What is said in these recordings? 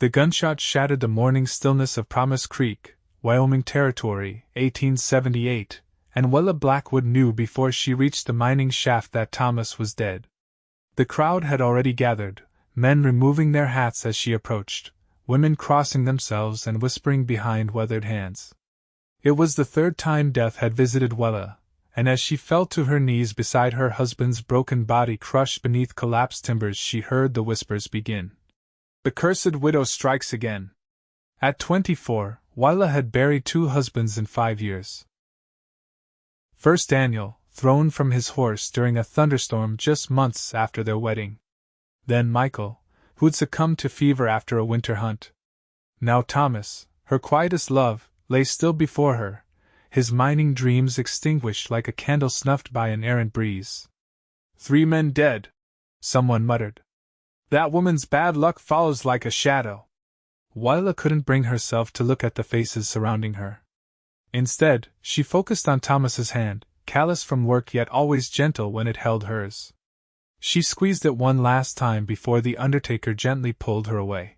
The gunshot shattered the morning stillness of Promise Creek, Wyoming Territory, 1878, and Willa Blackwood knew before she reached the mining shaft that Thomas was dead. The crowd had already gathered, men removing their hats as she approached, women crossing themselves and whispering behind weathered hands. It was the third time death had visited Willa, and as she fell to her knees beside her husband's broken body crushed beneath collapsed timbers, she heard the whispers begin. The cursed widow strikes again. At 24, Willa had buried 2 husbands in 5 years. First Daniel, thrown from his horse during a thunderstorm just months after their wedding. Then Michael, who'd succumbed to fever after a winter hunt. Now Thomas, her quietest love, lay still before her, his mining dreams extinguished like a candle snuffed by an errant breeze. 3 men dead, someone muttered. That woman's bad luck follows like a shadow. Willa couldn't bring herself to look at the faces surrounding her. Instead, she focused on Thomas's hand, callous from work yet always gentle when it held hers. She squeezed it one last time before the undertaker gently pulled her away.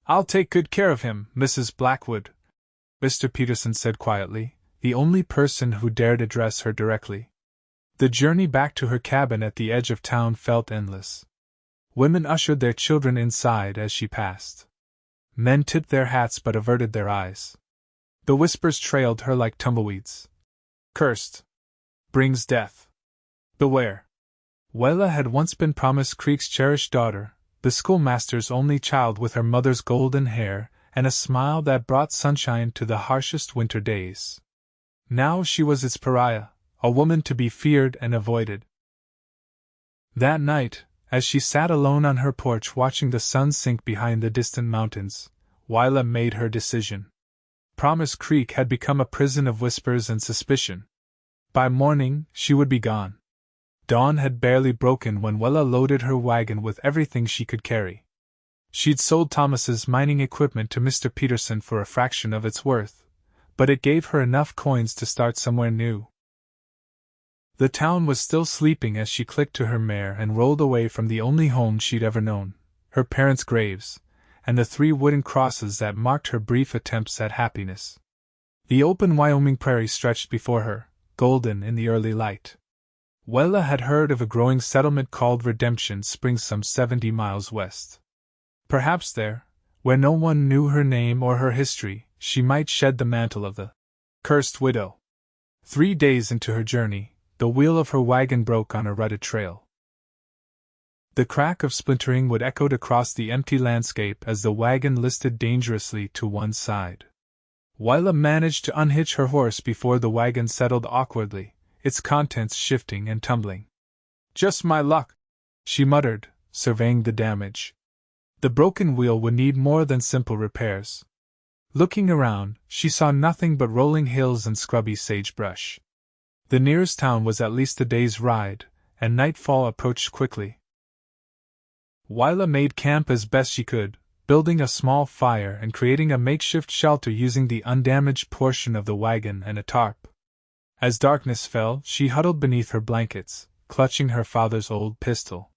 "I'll take good care of him, Mrs. Blackwood," Mr. Peterson said quietly, the only person who dared address her directly. The journey back to her cabin at the edge of town felt endless. Women ushered their children inside as she passed. Men tipped their hats but averted their eyes. The whispers trailed her like tumbleweeds. "Cursed. Brings death. Beware." Willa had once been Promise Creek's cherished daughter, the schoolmaster's only child with her mother's golden hair and a smile that brought sunshine to the harshest winter days. Now she was its pariah, a woman to be feared and avoided. That night, as she sat alone on her porch watching the sun sink behind the distant mountains, Willa made her decision. Promise Creek had become a prison of whispers and suspicion. By morning, she would be gone. Dawn had barely broken when Willa loaded her wagon with everything she could carry. She'd sold Thomas's mining equipment to Mr. Peterson for a fraction of its worth, but it gave her enough coins to start somewhere new. The town was still sleeping as she clicked to her mare and rolled away from the only home she'd ever known, her parents' graves, and the 3 wooden crosses that marked her brief attempts at happiness. The open Wyoming prairie stretched before her, golden in the early light. Willa had heard of a growing settlement called Redemption Springs some 70 miles west. Perhaps there, where no one knew her name or her history, she might shed the mantle of the cursed widow. 3 days into her journey, the wheel of her wagon broke on a rutted trail. The crack of splintering wood echoed across the empty landscape as the wagon listed dangerously to one side. Willa managed to unhitch her horse before the wagon settled awkwardly, its contents shifting and tumbling. "Just my luck," she muttered, surveying the damage. The broken wheel would need more than simple repairs. Looking around, she saw nothing but rolling hills and scrubby sagebrush. The nearest town was at least a day's ride, and nightfall approached quickly. Willa made camp as best she could, building a small fire and creating a makeshift shelter using the undamaged portion of the wagon and a tarp. As darkness fell, she huddled beneath her blankets, clutching her father's old pistol.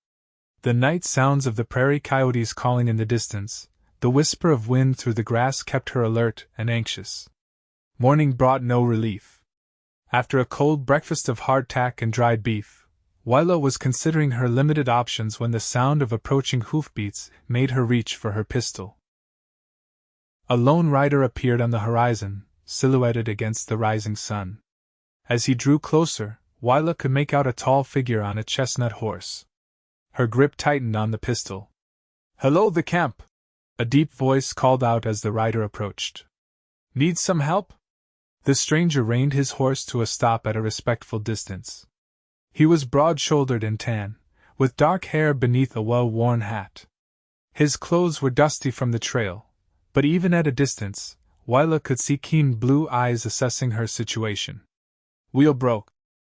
The night sounds of the prairie coyotes calling in the distance, the whisper of wind through the grass kept her alert and anxious. Morning brought no relief. After a cold breakfast of hardtack and dried beef, Willa was considering her limited options when the sound of approaching hoofbeats made her reach for her pistol. A lone rider appeared on the horizon, silhouetted against the rising sun. As he drew closer, Willa could make out a tall figure on a chestnut horse. Her grip tightened on the pistol. "Hello, the camp!" a deep voice called out as the rider approached. "Need some help?" The stranger reined his horse to a stop at a respectful distance. He was broad-shouldered and tan, with dark hair beneath a well-worn hat. His clothes were dusty from the trail, but even at a distance, Willa could see keen blue eyes assessing her situation. "Wheel broke,"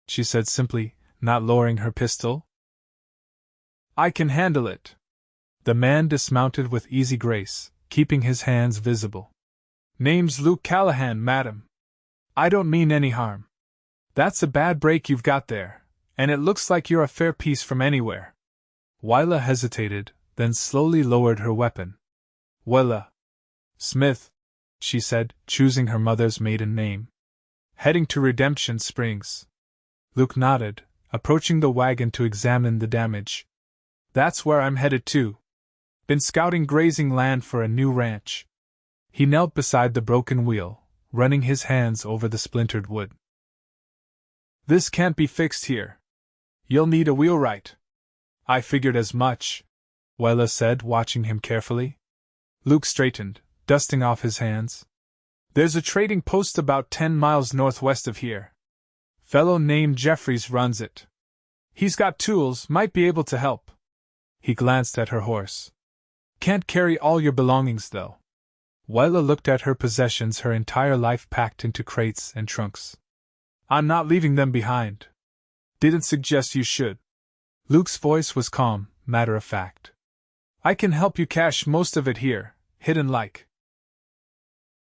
she said simply, not lowering her pistol. "I can handle it." The man dismounted with easy grace, keeping his hands visible. "Name's Luke Callahan, madam. I don't mean any harm. That's a bad break you've got there, and it looks like you're a fair piece from anywhere." Willa hesitated, then slowly lowered her weapon. Willa Smith, she said, choosing her mother's maiden name. Heading to Redemption Springs. Luke nodded, approaching the wagon to examine the damage. That's where I'm headed to. Been scouting grazing land for a new ranch. He knelt beside the broken wheel, running his hands over the splintered wood. This can't be fixed here. You'll need a wheelwright. I figured as much, Willa said, watching him carefully. Luke straightened, dusting off his hands. There's a trading post about 10 miles northwest of here. Fellow named Jeffries runs it. He's got tools, might be able to help. He glanced at her horse. Can't carry all your belongings, though. Willa looked at her possessions, her entire life packed into crates and trunks. I'm not leaving them behind. Didn't suggest you should. Luke's voice was calm, matter of fact. I can help you cache most of it here, hidden like.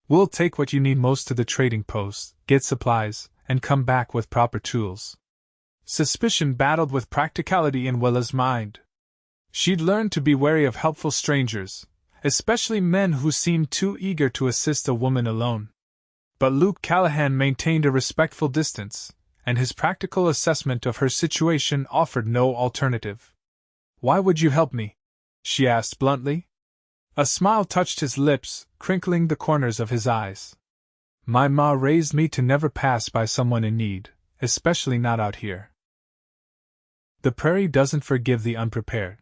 We'll take what you need most to the trading post, get supplies, and come back with proper tools. Suspicion battled with practicality in Willa's mind. She'd learned to be wary of helpful strangers, especially men who seemed too eager to assist a woman alone. But Luke Callahan maintained a respectful distance, and his practical assessment of her situation offered no alternative. Why would you help me? She asked bluntly. A smile touched his lips, crinkling the corners of his eyes. My ma raised me to never pass by someone in need, especially not out here. The prairie doesn't forgive the unprepared.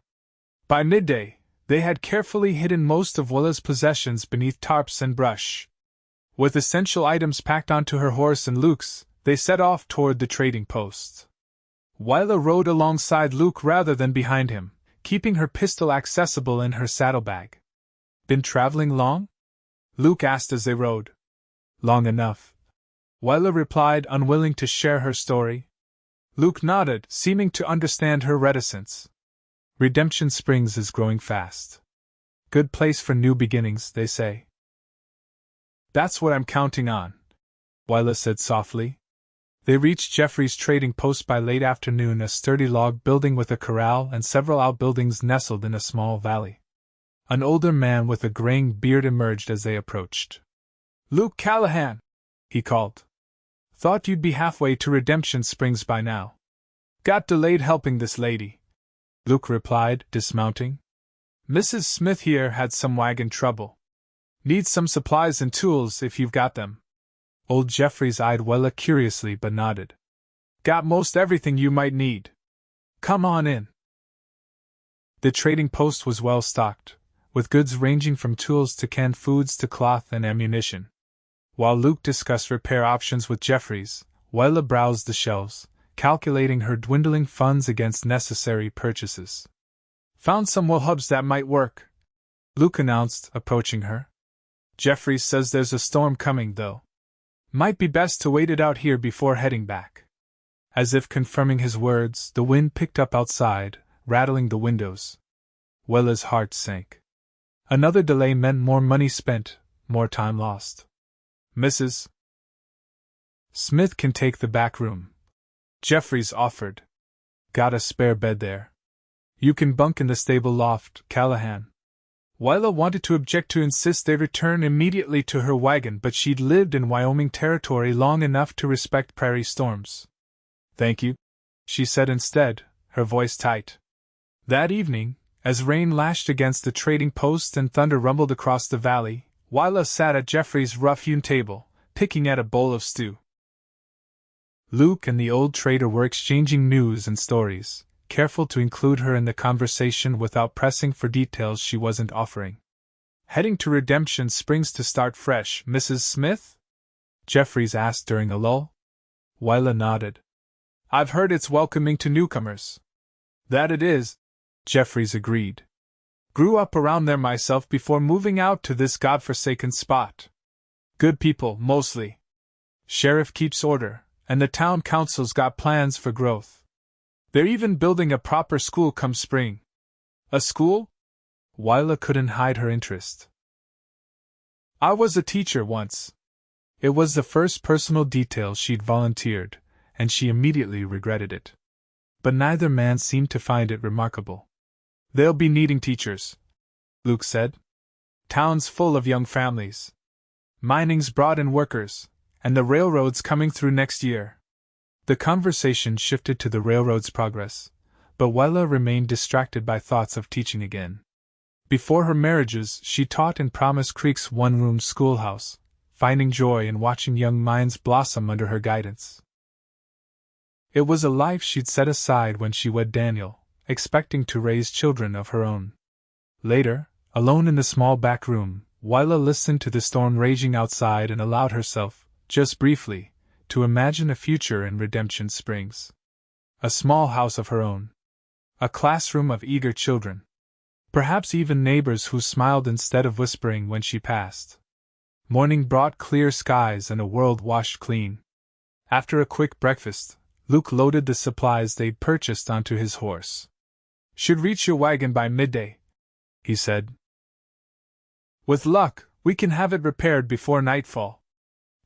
By midday, they had carefully hidden most of Willa's possessions beneath tarps and brush. With essential items packed onto her horse and Luke's, they set off toward the trading post. Willa rode alongside Luke rather than behind him, keeping her pistol accessible in her saddlebag. Been traveling long? Luke asked as they rode. Long enough. Willa replied, unwilling to share her story. Luke nodded, seeming to understand her reticence. Redemption Springs is growing fast. Good place for new beginnings, they say. That's what I'm counting on, Willa said softly. They reached Jeffries' trading post by late afternoon, a sturdy log building with a corral and several outbuildings nestled in a small valley. An older man with a graying beard emerged as they approached. Luke Callahan, he called. Thought you'd be halfway to Redemption Springs by now. Got delayed helping this lady, Luke replied, dismounting. Mrs. Smith here had some wagon trouble. Needs some supplies and tools if you've got them. Old Jeffries eyed Willa curiously but nodded. Got most everything you might need. Come on in. The trading post was well stocked, with goods ranging from tools to canned foods to cloth and ammunition. While Luke discussed repair options with Jeffries, Willa browsed the shelves, calculating her dwindling funds against necessary purchases. Found some wool hubs that might work, Luke announced, approaching her. Jeffries says there's a storm coming, though. Might be best to wait it out here before heading back. As if confirming his words, the wind picked up outside, rattling the windows. Willa's heart sank. Another delay meant more money spent, more time lost. Mrs. Smith can take the back room, Jeffries offered. Got a spare bed there. You can bunk in the stable loft, Callahan. Willa wanted to object, to insist they return immediately to her wagon, but she'd lived in Wyoming territory long enough to respect prairie storms. Thank you, she said instead, her voice tight. That evening, as rain lashed against the trading post and thunder rumbled across the valley, Willa sat at Jeffries' rough-hewn table, picking at a bowl of stew. Luke and the old trader were exchanging news and stories, careful to include her in the conversation without pressing for details she wasn't offering. Heading to Redemption Springs to start fresh, Mrs. Smith? Jeffries asked during a lull. Willa nodded. I've heard it's welcoming to newcomers. That it is, Jeffries agreed. Grew up around there myself before moving out to this godforsaken spot. Good people, mostly. Sheriff keeps order, and the town council's got plans for growth. They're even building a proper school come spring. A school? Willa couldn't hide her interest. I was a teacher once. It was the first personal detail she'd volunteered, and she immediately regretted it. But neither man seemed to find it remarkable. They'll be needing teachers, Luke said. Towns full of young families. Mining's brought in workers, and the railroad's coming through next year. The conversation shifted to the railroad's progress, but Willa remained distracted by thoughts of teaching again. Before her marriages, she taught in Promise Creek's one-room schoolhouse, finding joy in watching young minds blossom under her guidance. It was a life she'd set aside when she wed Daniel, expecting to raise children of her own. Later, alone in the small back room, Willa listened to the storm raging outside and allowed herself, just briefly, to imagine a future in Redemption Springs. A small house of her own. A classroom of eager children. Perhaps even neighbors who smiled instead of whispering when she passed. Morning brought clear skies and a world washed clean. After a quick breakfast, Luke loaded the supplies they'd purchased onto his horse. "Should reach your wagon by midday," he said. "With luck, we can have it repaired before nightfall."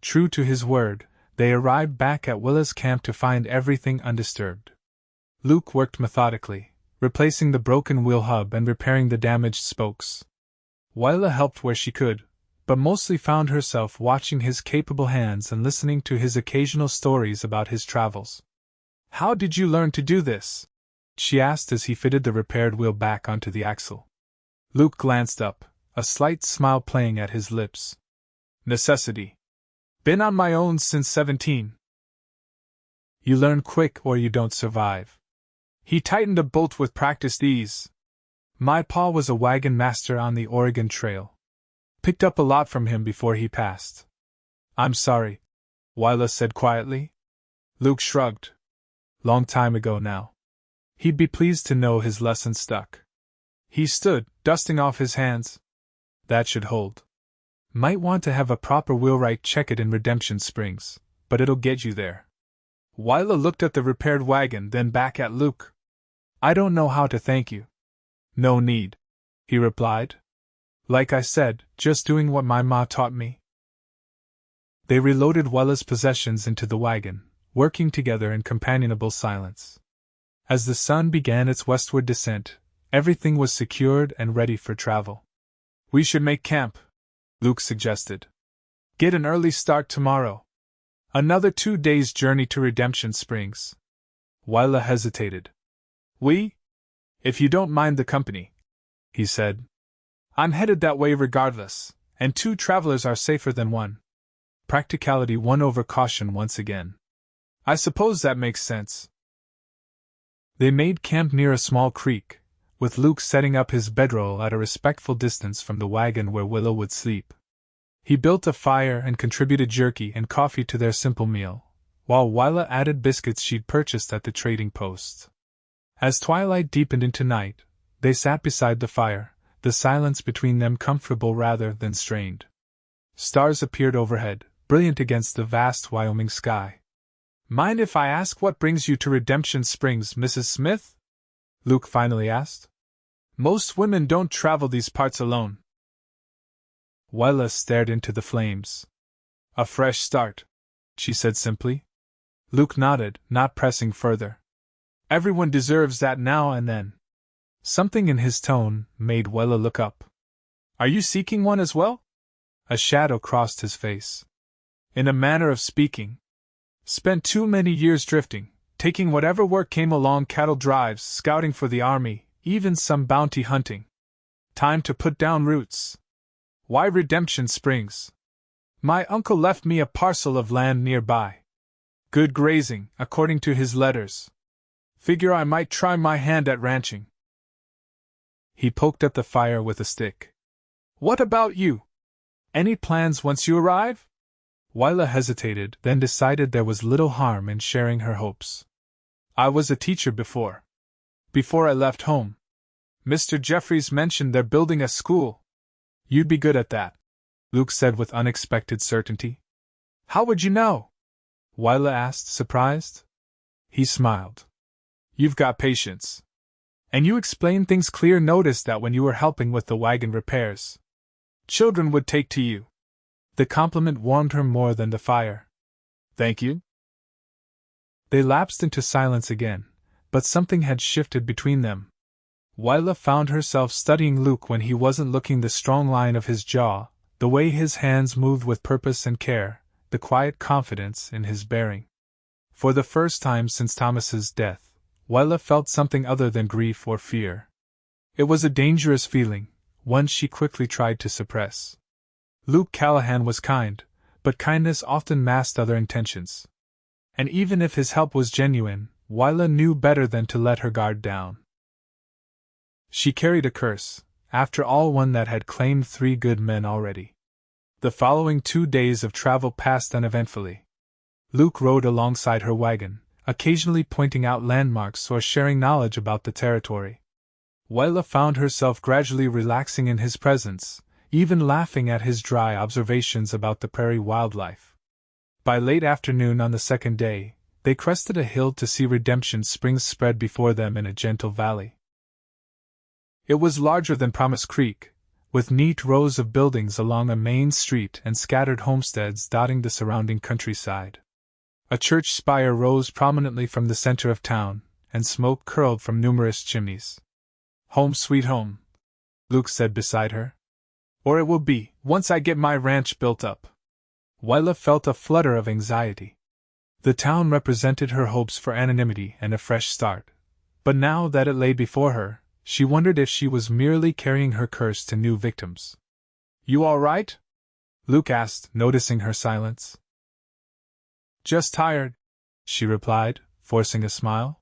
True to his word, they arrived back at Willa's camp to find everything undisturbed. Luke worked methodically, replacing the broken wheel hub and repairing the damaged spokes. Willa helped where she could, but mostly found herself watching his capable hands and listening to his occasional stories about his travels. "How did you learn to do this?" she asked as he fitted the repaired wheel back onto the axle. Luke glanced up, a slight smile playing at his lips. "Necessity. Been on my own since 17. You learn quick or you don't survive." He tightened a bolt with practiced ease. "My pa was a wagon master on the Oregon Trail. Picked up a lot from him before he passed." "I'm sorry," Willa said quietly. Luke shrugged. Long time ago now. He'd be pleased to know his lesson stuck. He stood, dusting off his hands. "That should hold. Might want to have a proper wheelwright check it in Redemption Springs, but it'll get you there." Willa looked at the repaired wagon, then back at Luke. "I don't know how to thank you." "No need," he replied. "Like I said, just doing what my ma taught me." They reloaded Willa's possessions into the wagon, working together in companionable silence. As the sun began its westward descent, everything was secured and ready for travel. "We should make camp," Luke suggested. "Get an early start tomorrow. Another 2 days' journey to Redemption Springs." Willa hesitated. If you don't mind the company," he said. "I'm headed that way regardless, and 2 travelers are safer than 1. Practicality won over caution once again. "I suppose that makes sense." They made camp near a small creek, with Luke setting up his bedroll at a respectful distance from the wagon where Willa would sleep. He built a fire and contributed jerky and coffee to their simple meal, while Willa added biscuits she'd purchased at the trading post. As twilight deepened into night, they sat beside the fire, the silence between them comfortable rather than strained. Stars appeared overhead, brilliant against the vast Wyoming sky. "Mind if I ask what brings you to Redemption Springs, Mrs. Smith?" Luke finally asked. "Most women don't travel these parts alone." Willa stared into the flames. "A fresh start," she said simply. Luke nodded, not pressing further. "Everyone deserves that now and then." Something in his tone made Willa look up. "Are you seeking one as well?" A shadow crossed his face. "In a manner of speaking. Spent too many years drifting, taking whatever work came along, cattle drives, scouting for the army, even some bounty hunting. Time to put down roots. Why Redemption Springs? My uncle left me a parcel of land nearby. Good grazing, according to his letters. Figure I might try my hand at ranching." He poked at the fire with a stick. "What about you? Any plans once you arrive?" Willa hesitated, then decided there was little harm in sharing her hopes. "I was a teacher before I left home. Mr. Jeffries mentioned they're building a school." "You'd be good at that," Luke said with unexpected certainty. "How would you know?" Willa asked, surprised. He smiled. "You've got patience. And you explain things clear. Noticed that when you were helping with the wagon repairs. Children would take to you." The compliment warmed her more than the fire. "Thank you." They lapsed into silence again, but something had shifted between them. Willa found herself studying Luke when he wasn't looking, the strong line of his jaw, the way his hands moved with purpose and care, the quiet confidence in his bearing. For the first time since Thomas's death, Willa felt something other than grief or fear. It was a dangerous feeling, one she quickly tried to suppress. Luke Callahan was kind, but kindness often masked other intentions. And even if his help was genuine, Willa knew better than to let her guard down. She carried a curse, after all, one that had claimed 3 good men already. The following 2 days of travel passed uneventfully. Luke rode alongside her wagon, occasionally pointing out landmarks or sharing knowledge about the territory. Willa found herself gradually relaxing in his presence, even laughing at his dry observations about the prairie wildlife. By late afternoon on the second day, they crested a hill to see Redemption Springs spread before them in a gentle valley. It was larger than Promise Creek, with neat rows of buildings along a main street and scattered homesteads dotting the surrounding countryside. A church spire rose prominently from the center of town, and smoke curled from numerous chimneys. "Home sweet home," Luke said beside her. "Or it will be, once I get my ranch built up." Willa felt a flutter of anxiety. The town represented her hopes for anonymity and a fresh start, but now that it lay before her, she wondered if she was merely carrying her curse to new victims. "You all right?" Luke asked, noticing her silence. "Just tired," she replied, forcing a smile.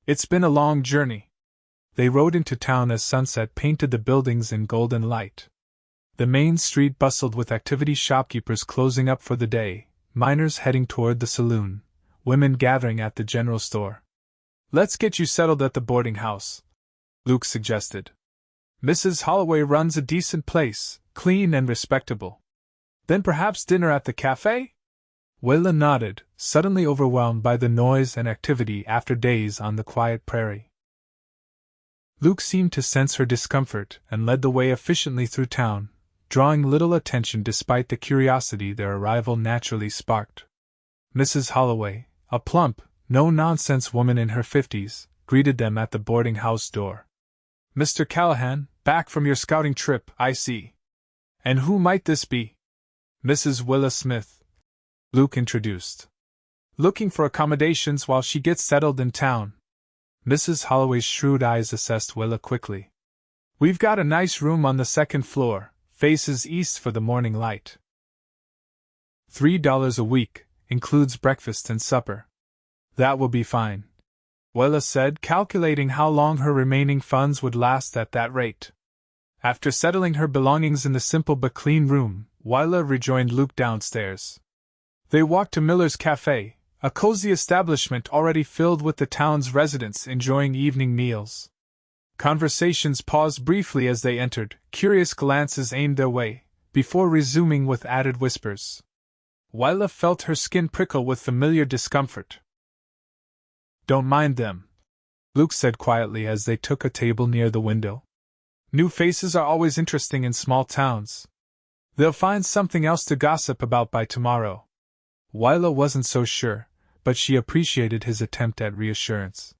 "It's been a long journey." They rode into town as sunset painted the buildings in golden light. The main street bustled with activity, shopkeepers closing up for the day, miners heading toward the saloon, women gathering at the general store. "Let's get you settled at the boarding house," Luke suggested. "Mrs. Holloway runs a decent place, clean and respectable. Then perhaps dinner at the cafe?" Willa nodded, suddenly overwhelmed by the noise and activity after days on the quiet prairie. Luke seemed to sense her discomfort and led the way efficiently through town, drawing little attention despite the curiosity their arrival naturally sparked. Mrs. Holloway, a plump, no-nonsense woman in her 50s, greeted them at the boarding house door. "Mr. Callahan, back from your scouting trip, I see. And who might this be?" "Mrs. Willa Smith," Luke introduced. "Looking for accommodations while she gets settled in town." Mrs. Holloway's shrewd eyes assessed Willa quickly. "We've got a nice room on the second floor, faces east for the morning light. $3 a week, includes breakfast and supper." "That will be fine," Willa said, calculating how long her remaining funds would last at that rate. After settling her belongings in the simple but clean room, Willa rejoined Luke downstairs. They walked to Miller's Cafe, a cozy establishment already filled with the town's residents enjoying evening meals. Conversations paused briefly as they entered, curious glances aimed their way, before resuming with added whispers. Willa felt her skin prickle with familiar discomfort. "Don't mind them," Luke said quietly as they took a table near the window. "New faces are always interesting in small towns. They'll find something else to gossip about by tomorrow." Willa wasn't so sure, but she appreciated his attempt at reassurance.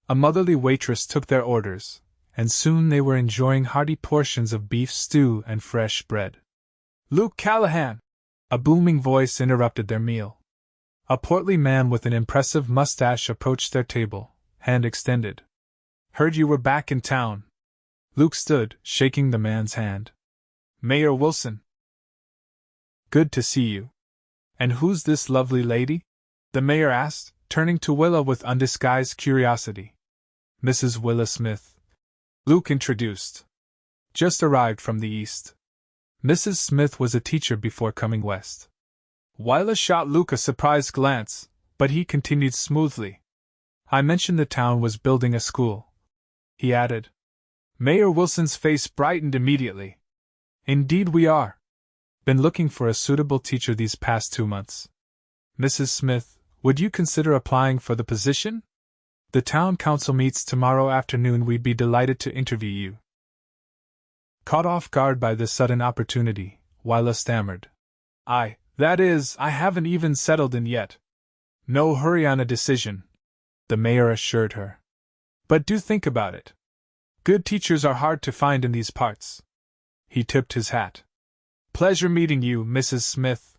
A motherly waitress took their orders, and soon they were enjoying hearty portions of beef stew and fresh bread. "Luke Callahan!" a booming voice interrupted their meal. A portly man with an impressive mustache approached their table, hand extended. "Heard you were back in town." Luke stood, shaking the man's hand. "Mayor Wilson." "Good to see you. And who's this lovely lady?" the mayor asked, turning to Willa with undisguised curiosity. "Mrs. Willa Smith," Luke introduced. "Just arrived from the east." Mrs. Smith was a teacher before coming west. Willa shot Luke a surprised glance, but he continued smoothly. "I mentioned the town was building a school," he added. Mayor Wilson's face brightened immediately. "Indeed we are. Been looking for a suitable teacher these past 2 months. Mrs. Smith, would you consider applying for the position? The town council meets tomorrow afternoon. We'd be delighted to interview you." Caught off guard by this sudden opportunity, Willa stammered. That is, I haven't even settled in yet." "No hurry on a decision," the mayor assured her. "But do think about it. Good teachers are hard to find in these parts. He tipped his hat. Pleasure meeting you, Mrs. Smith.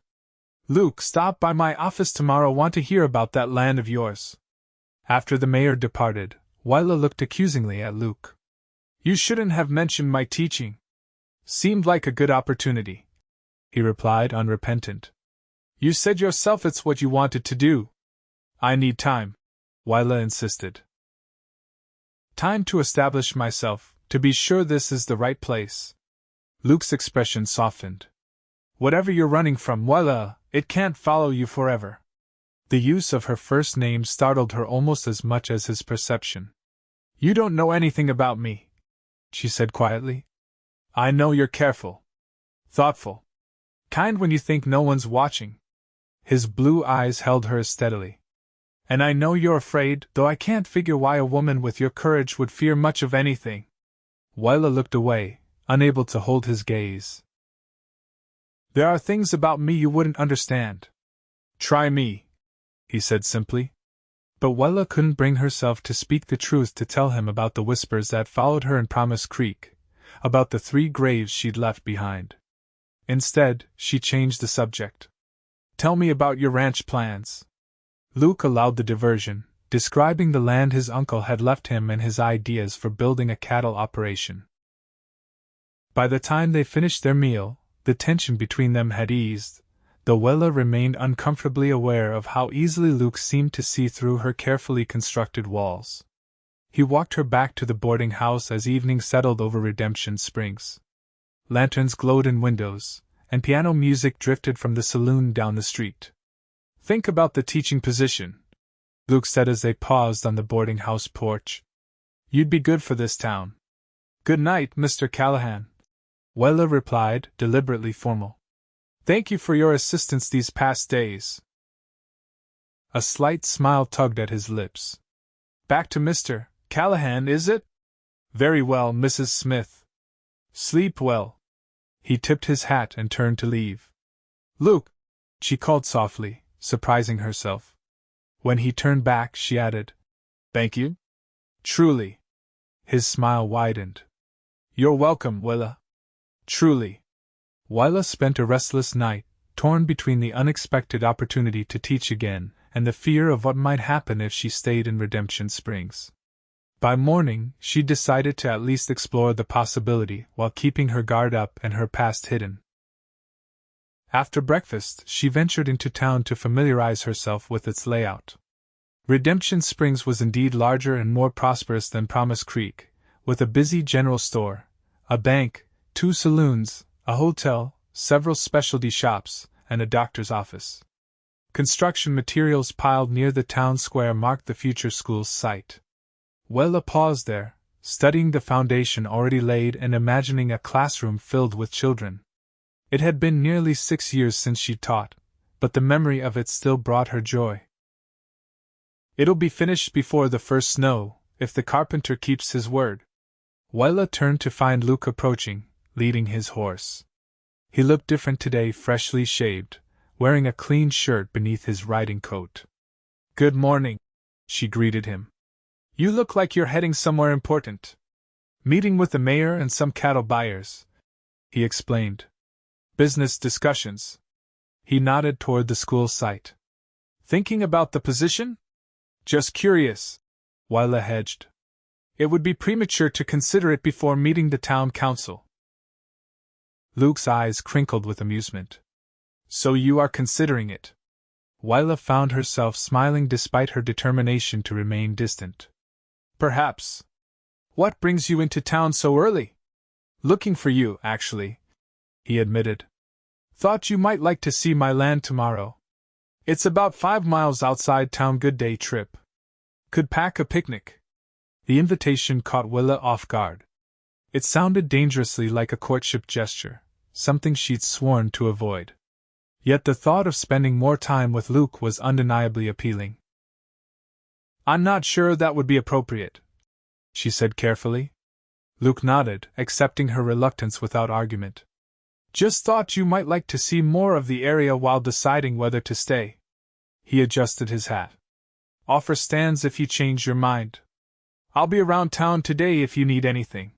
Luke, stop by my office tomorrow. Want to hear about that land of yours. After the mayor departed, Willa looked accusingly at Luke. You shouldn't have mentioned my teaching. Seemed like a good opportunity, he replied, unrepentant. You said yourself it's what you wanted to do. I need time, Willa insisted. Time to establish myself, to be sure this is the right place. Luke's expression softened. Whatever you're running from, Willa, it can't follow you forever. The use of her first name startled her almost as much as his perception. You don't know anything about me, she said quietly. I know you're careful, thoughtful, kind when you think no one's watching. His blue eyes held hers steadily. And I know you're afraid, though I can't figure why a woman with your courage would fear much of anything. Willa looked away, unable to hold his gaze. There are things about me you wouldn't understand. Try me, he said simply. But Willa couldn't bring herself to speak the truth, to tell him about the whispers that followed her in Promise Creek, about the 3 graves she'd left behind. Instead, she changed the subject. Tell me about your ranch plans. Luke allowed the diversion, describing the land his uncle had left him and his ideas for building a cattle operation. By the time they finished their meal, the tension between them had eased, though Willa remained uncomfortably aware of how easily Luke seemed to see through her carefully constructed walls. He walked her back to the boarding house as evening settled over Redemption Springs. Lanterns glowed in windows, and piano music drifted from the saloon down the street. Think about the teaching position, Luke said as they paused on the boarding house porch. You'd be good for this town. Good night, Mr. Callahan, Willa replied, deliberately formal. Thank you for your assistance these past days. A slight smile tugged at his lips. Back to Mr. Callahan, is it? Very well, Mrs. Smith. Sleep well. He tipped his hat and turned to leave. Luke, she called softly, surprising herself. When he turned back, she added, Thank you? Truly. His smile widened. You're welcome, Willa. Truly. Willa spent a restless night, torn between the unexpected opportunity to teach again and the fear of what might happen if she stayed in Redemption Springs. By morning, she decided to at least explore the possibility while keeping her guard up and her past hidden. After breakfast, she ventured into town to familiarize herself with its layout. Redemption Springs was indeed larger and more prosperous than Promise Creek, with a busy general store, a bank, 2 saloons, a hotel, several specialty shops, and a doctor's office. Construction materials piled near the town square marked the future school's site. Willa paused there, studying the foundation already laid and imagining a classroom filled with children. It had been nearly 6 years since she taught, but the memory of it still brought her joy. It'll be finished before the first snow, if the carpenter keeps his word. Willa turned to find Luke approaching, leading his horse. He looked different today, freshly shaved, wearing a clean shirt beneath his riding coat. Good morning, she greeted him. You look like you're heading somewhere important. Meeting with the mayor and some cattle buyers, he explained. Business discussions. He nodded toward the school site. Thinking about the position? Just curious, Willa hedged. It would be premature to consider it before meeting the town council. Luke's eyes crinkled with amusement. So you are considering it? Willa found herself smiling despite her determination to remain distant. Perhaps. What brings you into town so early? Looking for you, actually, he admitted. Thought you might like to see my land tomorrow. It's about 5 miles outside town. Good day trip. Could pack a picnic. The invitation caught Willa off guard. It sounded dangerously like a courtship gesture, something she'd sworn to avoid. Yet the thought of spending more time with Luke was undeniably appealing. I'm not sure that would be appropriate, she said carefully. Luke nodded, accepting her reluctance without argument. Just thought you might like to see more of the area while deciding whether to stay. He adjusted his hat. Offer stands if you change your mind. I'll be around town today if you need anything.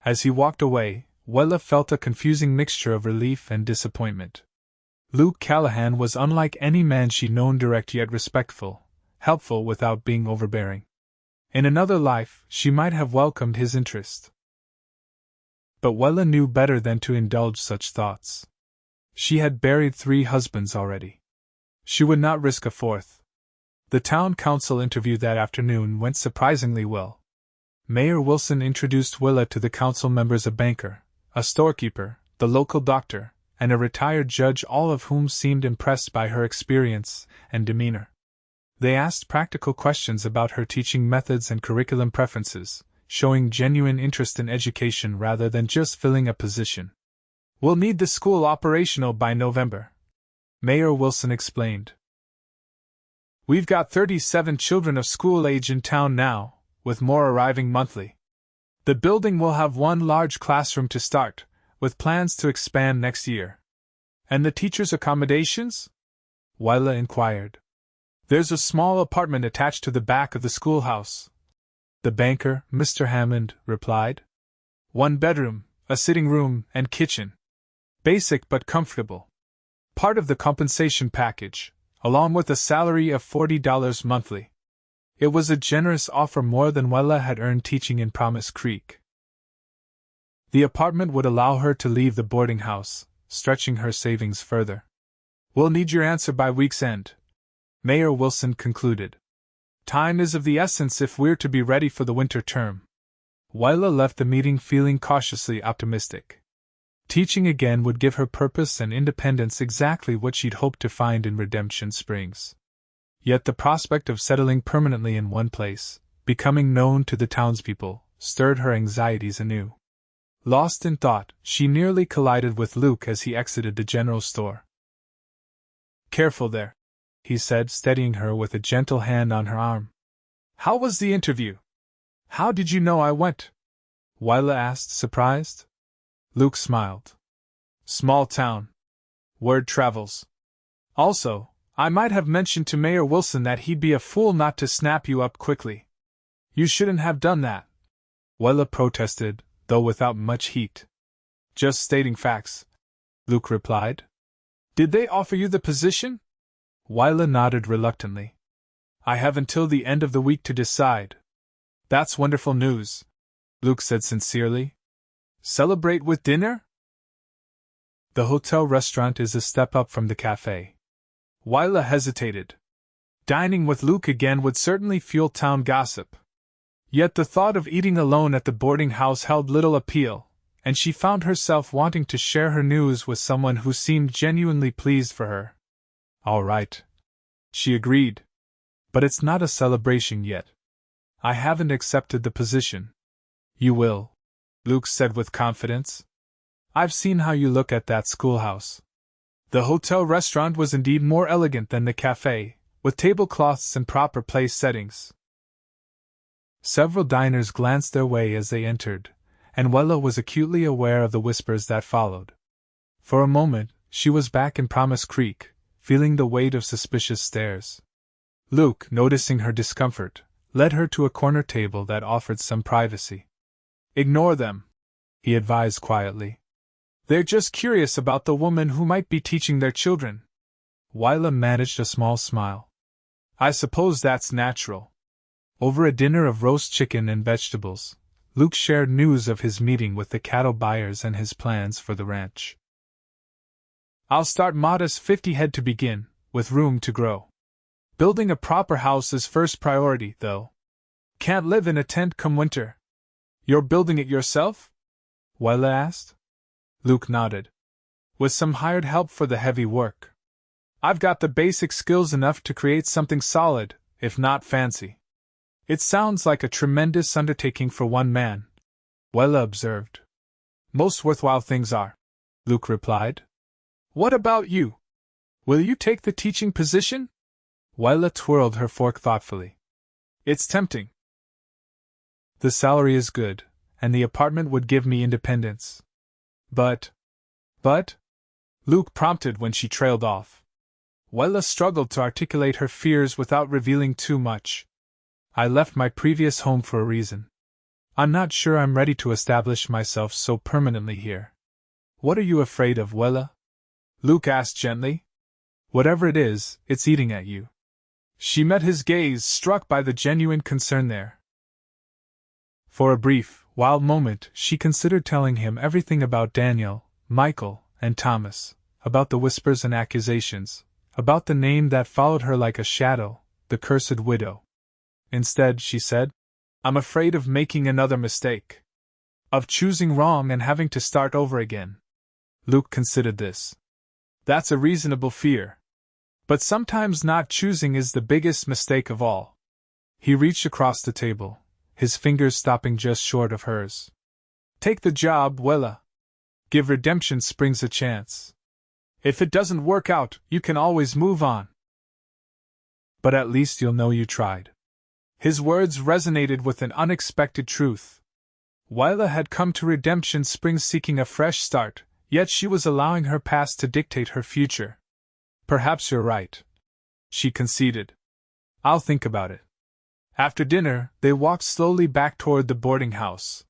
As he walked away, Willa felt a confusing mixture of relief and disappointment. Luke Callahan was unlike any man she'd known, direct yet respectful, helpful without being overbearing. In another life, she might have welcomed his interest. But Willa knew better than to indulge such thoughts. She had buried 3 husbands already. She would not risk a 4th. The town council interview that afternoon went surprisingly well. Mayor Wilson introduced Willa to the council members: a banker, a storekeeper, the local doctor, and a retired judge, all of whom seemed impressed by her experience and demeanor. They asked practical questions about her teaching methods and curriculum preferences, showing genuine interest in education rather than just filling a position. "We'll need the school operational by November," Mayor Wilson explained. "We've got 37 children of school age in town now, with more arriving monthly. The building will have 1 large classroom to start, with plans to expand next year." "And the teachers' accommodations?" Willa inquired. "There's a small apartment attached to the back of the schoolhouse," the banker, Mr. Hammond, replied. "1 bedroom, a sitting room, and kitchen. Basic but comfortable. Part of the compensation package, along with a salary of $40 monthly." It was a generous offer, more than Willa had earned teaching in Promise Creek. The apartment would allow her to leave the boarding house, stretching her savings further. "We'll need your answer by week's end," Mayor Wilson concluded. "Time is of the essence if we're to be ready for the winter term." Willa left the meeting feeling cautiously optimistic. Teaching again would give her purpose and independence, exactly what she'd hoped to find in Redemption Springs. Yet the prospect of settling permanently in one place, becoming known to the townspeople, stirred her anxieties anew. Lost in thought, she nearly collided with Luke as he exited the general store. "Careful there," he said, steadying her with a gentle hand on her arm. "How was the interview?" "How did you know I went?" Willa asked, surprised. Luke smiled. "Small town. Word travels. Also, I might have mentioned to Mayor Wilson that he'd be a fool not to snap you up quickly." "You shouldn't have done that," Willa protested, though without much heat. "Just stating facts," Luke replied. "Did they offer you the position?" Willa nodded reluctantly. "I have until the end of the week to decide." "That's wonderful news," Luke said sincerely. "Celebrate with dinner?" The hotel restaurant is a step up from the cafe. Willa hesitated. Dining with Luke again would certainly fuel town gossip. Yet the thought of eating alone at the boarding house held little appeal, and she found herself wanting to share her news with someone who seemed genuinely pleased for her. "All right," she agreed. "But it's not a celebration yet. I haven't accepted the position." "You will," Luke said with confidence. "I've seen how you look at that schoolhouse." The hotel restaurant was indeed more elegant than the cafe, with tablecloths and proper place settings. Several diners glanced their way as they entered, and Willa was acutely aware of the whispers that followed. For a moment, she was back in Promise Creek, feeling the weight of suspicious stares. Luke, noticing her discomfort, led her to a corner table that offered some privacy. "Ignore them," he advised quietly. "They're just curious about the woman who might be teaching their children." Willa managed a small smile. "I suppose that's natural." Over a dinner of roast chicken and vegetables, Luke shared news of his meeting with the cattle buyers and his plans for the ranch. "I'll start modest 50 head to begin, with room to grow. Building a proper house is first priority, though. Can't live in a tent come winter." "You're building it yourself?" Willa asked. Luke nodded. "With some hired help for the heavy work. I've got the basic skills enough to create something solid, if not fancy." "It sounds like a tremendous undertaking for one man," Willa observed. "Most worthwhile things are," Luke replied. "What about you? Will you take the teaching position?" Willa twirled her fork thoughtfully. "It's tempting. The salary is good, and the apartment would give me independence. But, Luke prompted when she trailed off. Willa struggled to articulate her fears without revealing too much. I left my previous home for a reason. I'm not sure I'm ready to establish myself so permanently here. What are you afraid of, Willa? Luke asked gently. Whatever it is, it's eating at you. She met his gaze, struck by the genuine concern there. For a brief, wild moment, she considered telling him everything about Daniel, Michael, and Thomas, about the whispers and accusations, about the name that followed her like a shadow, the cursed widow. Instead, she said, I'm afraid of making another mistake. Of choosing wrong and having to start over again. Luke considered this. That's a reasonable fear. But sometimes not choosing is the biggest mistake of all. He reached across the table, his fingers stopping just short of hers. Take the job, Willa. Give Redemption Springs a chance. If it doesn't work out, you can always move on. But at least you'll know you tried. His words resonated with an unexpected truth. Willa had come to Redemption Springs seeking a fresh start, yet she was allowing her past to dictate her future. Perhaps you're right, she conceded. I'll think about it. After dinner, they walked slowly back toward the boarding house.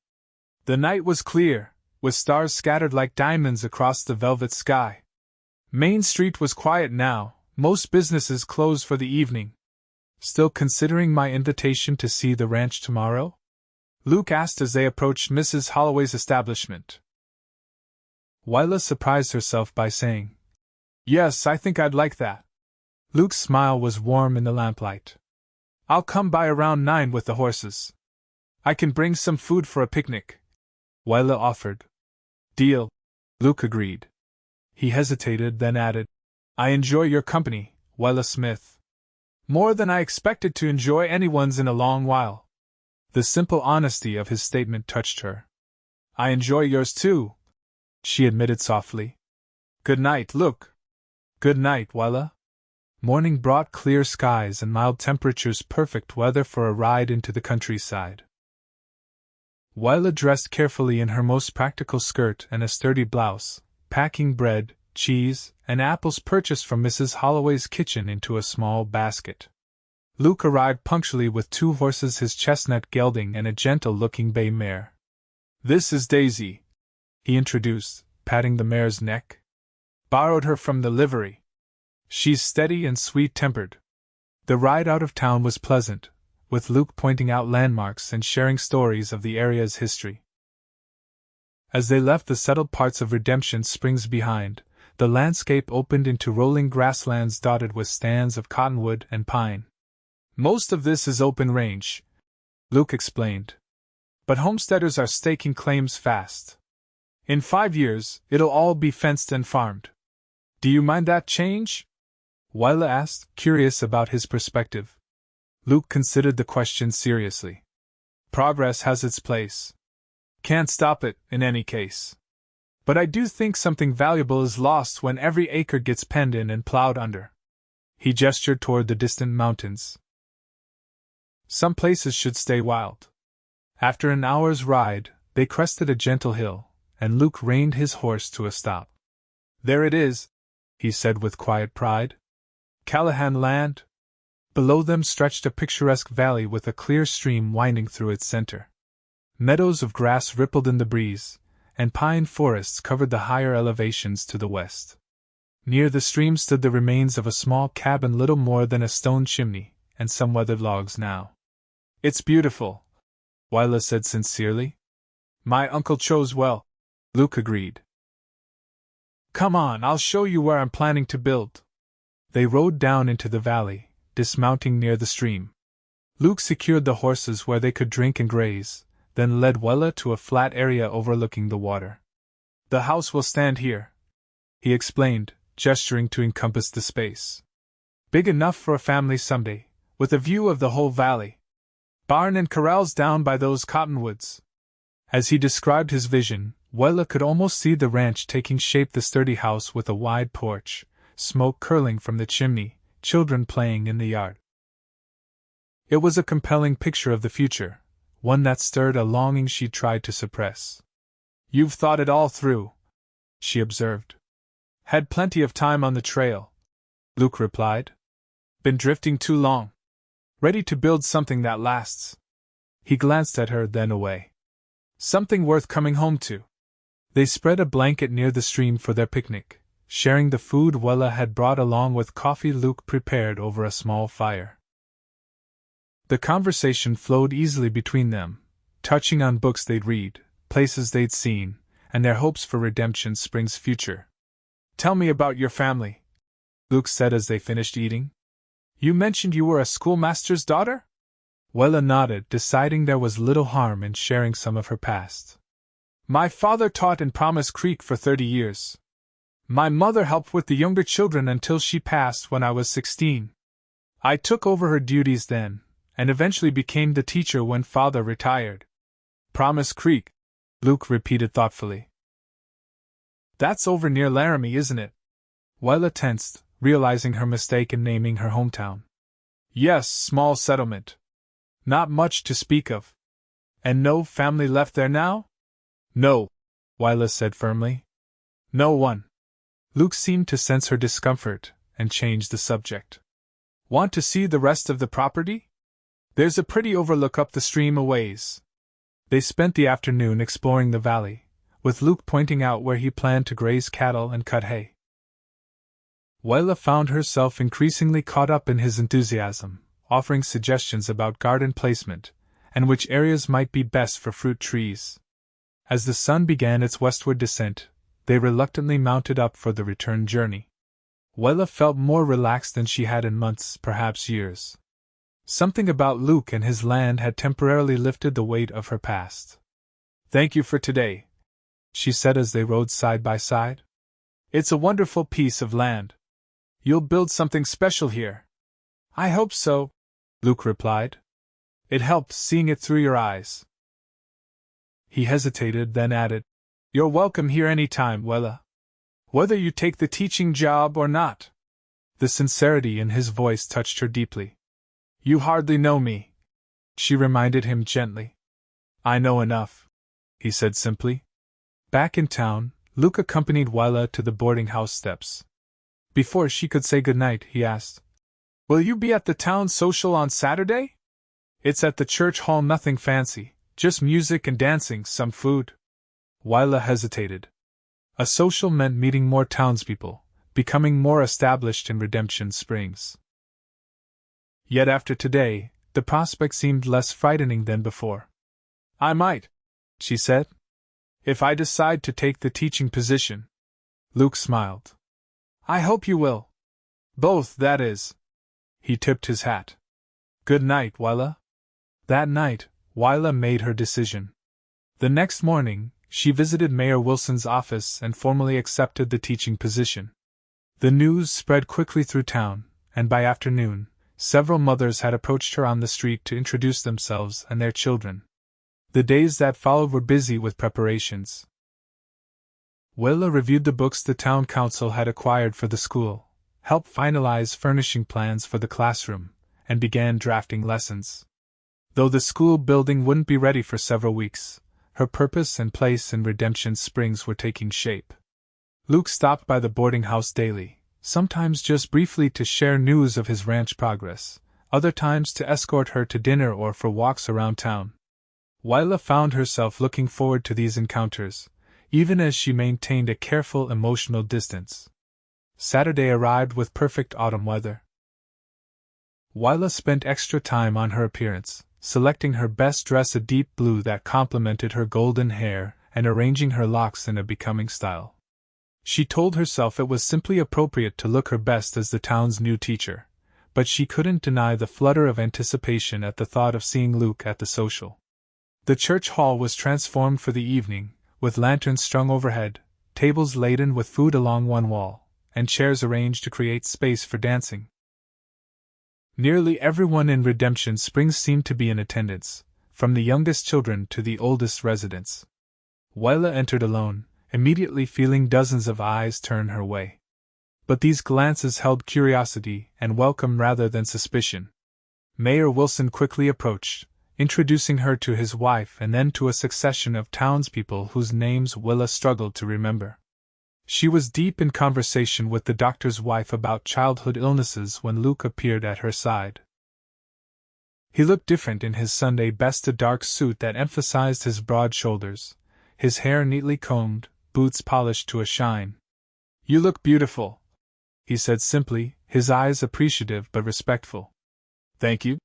The night was clear, with stars scattered like diamonds across the velvet sky. Main Street was quiet now, most businesses closed for the evening. Still considering my invitation to see the ranch tomorrow? Luke asked as they approached Mrs. Holloway's establishment. Willa surprised herself by saying, Yes, I think I'd like that. Luke's smile was warm in the lamplight. I'll come by around 9 with the horses. I can bring some food for a picnic, Willa offered. Deal, Luke agreed. He hesitated, then added, I enjoy your company, Willa Smith. More than I expected to enjoy anyone's in a long while. The simple honesty of his statement touched her. I enjoy yours too, she admitted softly. Good night, Luke. Good night, Willa. Morning brought clear skies and mild temperatures, perfect weather for a ride into the countryside. Willa dressed carefully in her most practical skirt and a sturdy blouse, packing bread, cheese, and apples purchased from Mrs. Holloway's kitchen into a small basket. Luke arrived punctually with 2 horses, his chestnut gelding and a gentle-looking bay mare. This is Daisy, he introduced, patting the mare's neck. Borrowed her from the livery. She's steady and sweet-tempered. The ride out of town was pleasant, with Luke pointing out landmarks and sharing stories of the area's history. As they left the settled parts of Redemption Springs behind, the landscape opened into rolling grasslands dotted with stands of cottonwood and pine. Most of this is open range, Luke explained. But homesteaders are staking claims fast. In 5 years, it'll all be fenced and farmed. Do you mind that change? Willa asked, curious about his perspective. Luke considered the question seriously. Progress has its place. Can't stop it, in any case. But I do think something valuable is lost when every acre gets penned in and plowed under. He gestured toward the distant mountains. Some places should stay wild. After an hour's ride, they crested a gentle hill, and Luke reined his horse to a stop. There it is, he said with quiet pride. Callahan Land. Below them stretched a picturesque valley with a clear stream winding through its center. Meadows of grass rippled in the breeze, and pine forests covered the higher elevations to the west. Near the stream stood the remains of a small cabin, little more than a stone chimney, and some weathered logs now. It's beautiful, Willa said sincerely. My uncle chose well, Luke agreed. Come on, I'll show you where I'm planning to build. They rode down into the valley, dismounting near the stream. Luke secured the horses where they could drink and graze, then led Willa to a flat area overlooking the water. The house will stand here, he explained, gesturing to encompass the space. Big enough for a family someday, with a view of the whole valley. Barn and corrals down by those cottonwoods. As he described his vision, Willa could almost see the ranch taking shape, the sturdy house with a wide porch, smoke curling from the chimney, children playing in the yard. It was a compelling picture of the future, one that stirred a longing she tried to suppress. You've thought it all through, she observed. Had plenty of time on the trail, Luke replied. Been drifting too long. Ready to build something that lasts. He glanced at her, then away. Something worth coming home to. They spread a blanket near the stream for their picnic, sharing the food Willa had brought along with coffee Luke prepared over a small fire. The conversation flowed easily between them, touching on books they'd read, places they'd seen, and their hopes for Redemption Spring's future. "Tell me about your family," Luke said as they finished eating. "You mentioned you were a schoolmaster's daughter?" Willa nodded, deciding there was little harm in sharing some of her past. "My father taught in Promise Creek for 30 years. My mother helped with the younger children until she passed when I was 16. I took over her duties then, and eventually became the teacher when father retired." "Promise Creek," Luke repeated thoughtfully. "That's over near Laramie, isn't it?" Willa tensed, realizing her mistake in naming her hometown. "Yes, small settlement. Not much to speak of." "And no family left there now?" "No," Willa said firmly. "No one." Luke seemed to sense her discomfort, and changed the subject. "Want to see the rest of the property? There's a pretty overlook up the stream a ways." They spent the afternoon exploring the valley, with Luke pointing out where he planned to graze cattle and cut hay. Willa found herself increasingly caught up in his enthusiasm, offering suggestions about garden placement, and which areas might be best for fruit trees. As the sun began its westward descent, they reluctantly mounted up for the return journey. Willa felt more relaxed than she had in months, perhaps years. Something about Luke and his land had temporarily lifted the weight of her past. "Thank you for today," she said as they rode side by side. "It's a wonderful piece of land. You'll build something special here." "I hope so," Luke replied. "It helped seeing it through your eyes." He hesitated, then added, "You're welcome here any time, Willa. Whether you take the teaching job or not." The sincerity in his voice touched her deeply. "You hardly know me," she reminded him gently. "I know enough," he said simply. Back in town, Luke accompanied Willa to the boarding house steps. Before she could say goodnight, he asked, "Will you be at the town social on Saturday?" "It's at the church hall, nothing fancy, just music and dancing, some food." Willa hesitated. A social meant meeting more townspeople, becoming more established in Redemption Springs. Yet after today, the prospect seemed less frightening than before. "I might," she said, "if I decide to take the teaching position." Luke smiled. "I hope you will. Both, that is." He tipped his hat. "Good night, Willa." That night, Willa made her decision. The next morning, she visited Mayor Wilson's office and formally accepted the teaching position. The news spread quickly through town, and by afternoon, several mothers had approached her on the street to introduce themselves and their children. The days that followed were busy with preparations. Willa reviewed the books the town council had acquired for the school, helped finalize furnishing plans for the classroom, and began drafting lessons. Though the school building wouldn't be ready for several weeks, her purpose and place in Redemption Springs were taking shape. Luke stopped by the boarding house daily, sometimes just briefly to share news of his ranch progress, other times to escort her to dinner or for walks around town. Willa found herself looking forward to these encounters, even as she maintained a careful emotional distance. Saturday arrived with perfect autumn weather. Willa spent extra time on her appearance, selecting her best dress, a deep blue that complemented her golden hair, and arranging her locks in a becoming style. She told herself it was simply appropriate to look her best as the town's new teacher, but she couldn't deny the flutter of anticipation at the thought of seeing Luke at the social. The church hall was transformed for the evening, with lanterns strung overhead, tables laden with food along one wall, and chairs arranged to create space for dancing. Nearly everyone in Redemption Springs seemed to be in attendance, from the youngest children to the oldest residents. Willa entered alone, immediately feeling dozens of eyes turn her way. But these glances held curiosity and welcome rather than suspicion. Mayor Wilson quickly approached, introducing her to his wife and then to a succession of townspeople whose names Willa struggled to remember. She was deep in conversation with the doctor's wife about childhood illnesses when Luke appeared at her side. He looked different in his Sunday best, a dark suit that emphasized his broad shoulders, his hair neatly combed, boots polished to a shine. "You look beautiful," he said simply, his eyes appreciative but respectful. "Thank you,"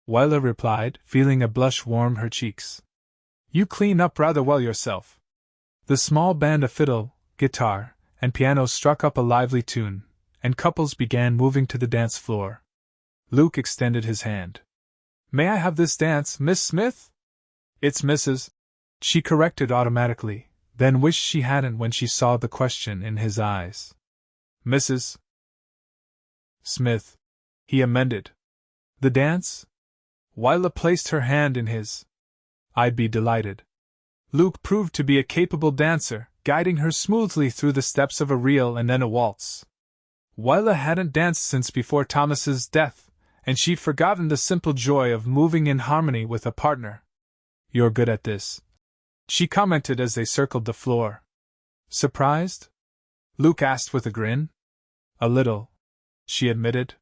Willa replied, feeling a blush warm her cheeks. "You clean up rather well yourself." The small band of fiddle, guitar, and piano struck up a lively tune, and couples began moving to the dance floor. Luke extended his hand. "May I have this dance, Miss Smith?" "It's Mrs." She corrected automatically, then wished she hadn't when she saw the question in his eyes. "Mrs. Smith," he amended. "The dance?" Willa placed her hand in his. "I'd be delighted." Luke proved to be a capable dancer, guiding her smoothly through the steps of a reel and then a waltz. Willa hadn't danced since before Thomas's death, and she'd forgotten the simple joy of moving in harmony with a partner. "You're good at this," she commented as they circled the floor. "Surprised?" Luke asked with a grin. "A little," she admitted.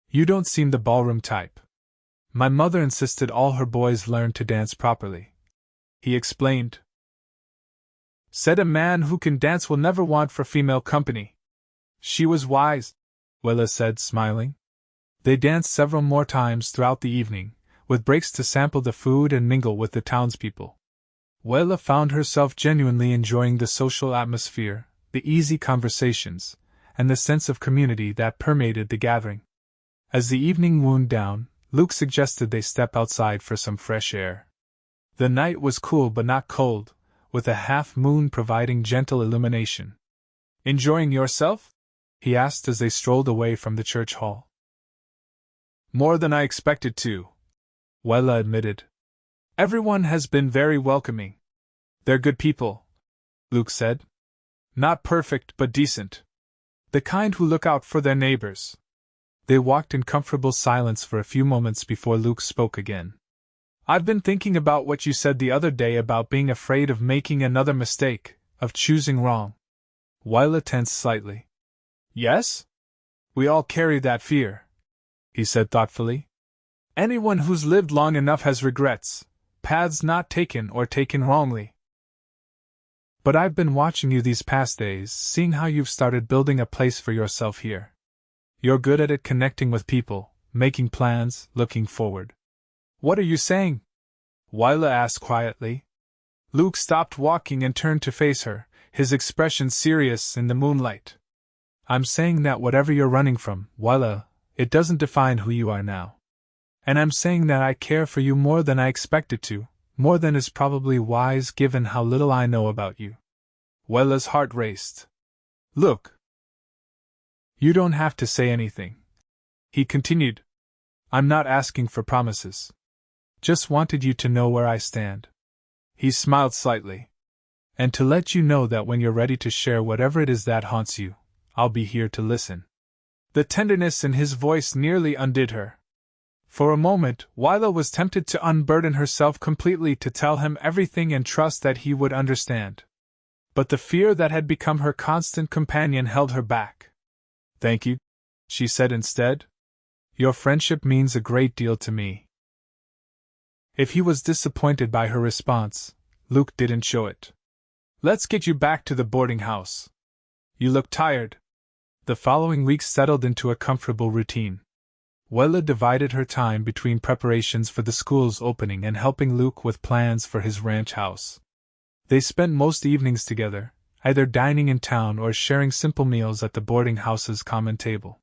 "You don't seem the ballroom type." "My mother insisted all her boys learn to dance properly," he explained. "Said a man who can dance will never want for female company." "She was wise," Willa said, smiling. They danced several more times throughout the evening, with breaks to sample the food and mingle with the townspeople. Willa found herself genuinely enjoying the social atmosphere, the easy conversations, and the sense of community that permeated the gathering. As the evening wound down, Luke suggested they step outside for some fresh air. The night was cool but not cold, with a half-moon providing gentle illumination. "Enjoying yourself?" he asked as they strolled away from the church hall. "More than I expected to," Willa admitted. "Everyone has been very welcoming." "They're good people," Luke said. "Not perfect but decent. The kind who look out for their neighbors." They walked in comfortable silence for a few moments before Luke spoke again. "I've been thinking about what you said the other day about being afraid of making another mistake, of choosing wrong." Willa tensed slightly. "Yes? We all carry that fear," he said thoughtfully. "Anyone who's lived long enough has regrets, paths not taken or taken wrongly. But I've been watching you these past days, seeing how you've started building a place for yourself here. You're good at it, connecting with people, making plans, looking forward." "What are you saying?" Willa asked quietly. Luke stopped walking and turned to face her, his expression serious in the moonlight. "I'm saying that whatever you're running from, Willa, it doesn't define who you are now. And I'm saying that I care for you more than I expected to, more than is probably wise given how little I know about you." Willa's heart raced. "Look. You don't have to say anything," he continued. "I'm not asking for promises. Just wanted you to know where I stand." He smiled slightly. "And to let you know that when you're ready to share whatever it is that haunts you, I'll be here to listen." The tenderness in his voice nearly undid her. For a moment, Willa was tempted to unburden herself completely, to tell him everything and trust that he would understand. But the fear that had become her constant companion held her back. "Thank you," she said instead. "Your friendship means a great deal to me." If he was disappointed by her response, Luke didn't show it. "Let's get you back to the boarding house. You look tired." The following week settled into a comfortable routine. Willa divided her time between preparations for the school's opening and helping Luke with plans for his ranch house. They spent most evenings together, either dining in town or sharing simple meals at the boarding house's common table.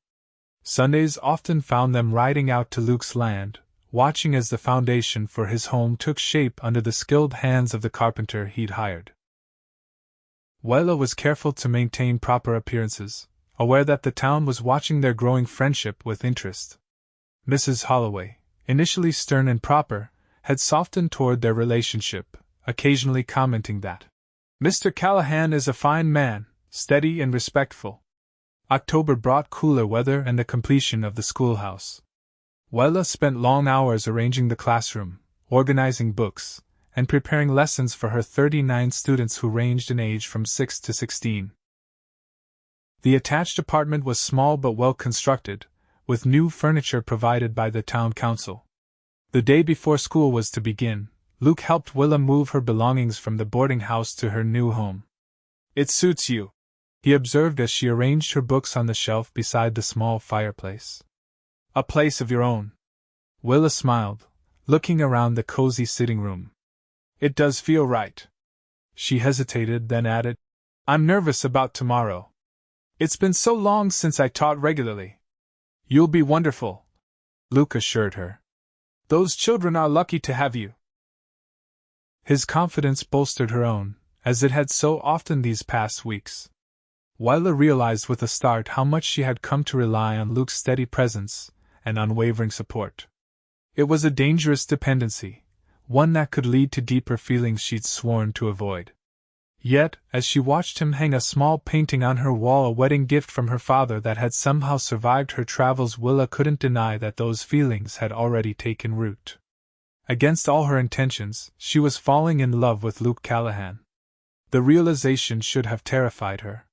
Sundays often found them riding out to Luke's land, watching as the foundation for his home took shape under the skilled hands of the carpenter he'd hired. Willa was careful to maintain proper appearances, aware that the town was watching their growing friendship with interest. Mrs. Holloway, initially stern and proper, had softened toward their relationship, occasionally commenting that "Mr. Callahan is a fine man, steady and respectful." October brought cooler weather and the completion of the schoolhouse. Willa spent long hours arranging the classroom, organizing books, and preparing lessons for her 39 students who ranged in age from 6 to 16. The attached apartment was small but well constructed, with new furniture provided by the town council. The day before school was to begin, Luke helped Willa move her belongings from the boarding house to her new home. "It suits you," he observed as she arranged her books on the shelf beside the small fireplace. "A place of your own." Willa smiled, looking around the cozy sitting room. "It does feel right." She hesitated, then added, "I'm nervous about tomorrow. It's been so long since I taught regularly." "You'll be wonderful," Luke assured her. "Those children are lucky to have you." His confidence bolstered her own, as it had so often these past weeks. Willa realized with a start how much she had come to rely on Luke's steady presence and unwavering support. It was a dangerous dependency, one that could lead to deeper feelings she'd sworn to avoid. Yet, as she watched him hang a small painting on her wall, a wedding gift from her father that had somehow survived her travels, Willa couldn't deny that those feelings had already taken root. Against all her intentions, she was falling in love with Luke Callahan. The realization should have terrified her.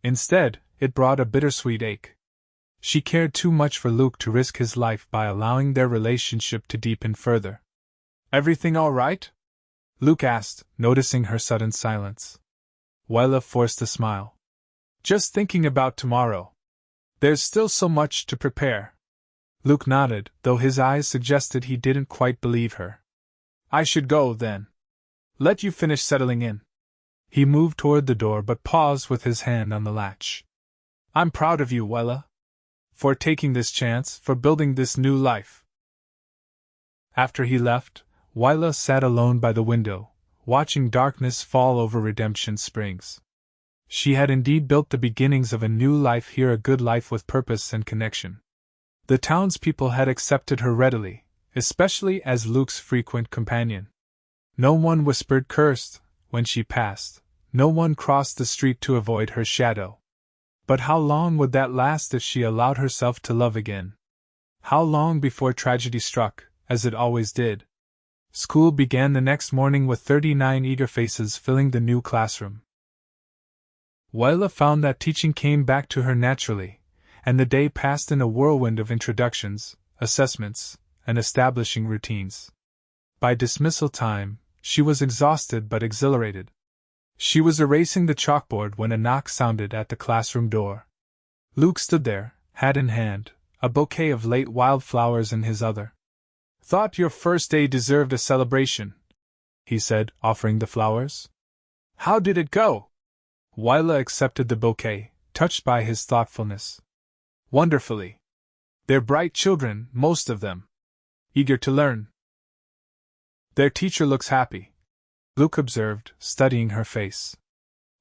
Instead, it brought a bittersweet ache. She cared too much for Luke to risk his life by allowing their relationship to deepen further. "Everything all right?" Luke asked, noticing her sudden silence. Willa forced a smile. "Just thinking about tomorrow. There's still so much to prepare." Luke nodded, though his eyes suggested he didn't quite believe her. "I should go, then. Let you finish settling in." He moved toward the door but paused with his hand on the latch. "I'm proud of you, Willa. For taking this chance, for building this new life." After he left, Willa sat alone by the window, watching darkness fall over Redemption Springs. She had indeed built the beginnings of a new life here, a good life with purpose and connection. The townspeople had accepted her readily, especially as Luke's frequent companion. No one whispered cursed when she passed, no one crossed the street to avoid her shadow. But how long would that last if she allowed herself to love again? How long before tragedy struck, as it always did? School began the next morning with 39 eager faces filling the new classroom. Willa found that teaching came back to her naturally, and the day passed in a whirlwind of introductions, assessments, and establishing routines. By dismissal time, she was exhausted but exhilarated. She was erasing the chalkboard when a knock sounded at the classroom door. Luke stood there, hat in hand, a bouquet of late wildflowers in his other. "Thought your first day deserved a celebration," he said, offering the flowers. "How did it go?" Willa accepted the bouquet, touched by his thoughtfulness. "Wonderfully. They're bright children, most of them. Eager to learn. Their teacher looks happy," Luke observed, studying her face.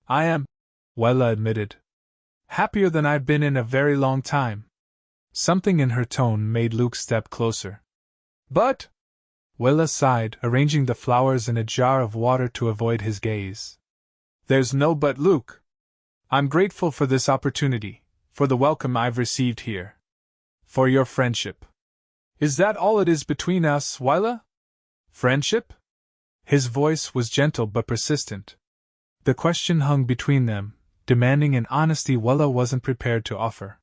"I am," Willa admitted. "Happier than I've been in a very long time." Something in her tone made Luke step closer. "But," Willa sighed, arranging the flowers in a jar of water to avoid his gaze. "There's no but, Luke. I'm grateful for this opportunity, for the welcome I've received here. For your friendship." "Is that all it is between us, Willa? Friendship?" His voice was gentle but persistent. The question hung between them, demanding an honesty Willa wasn't prepared to offer.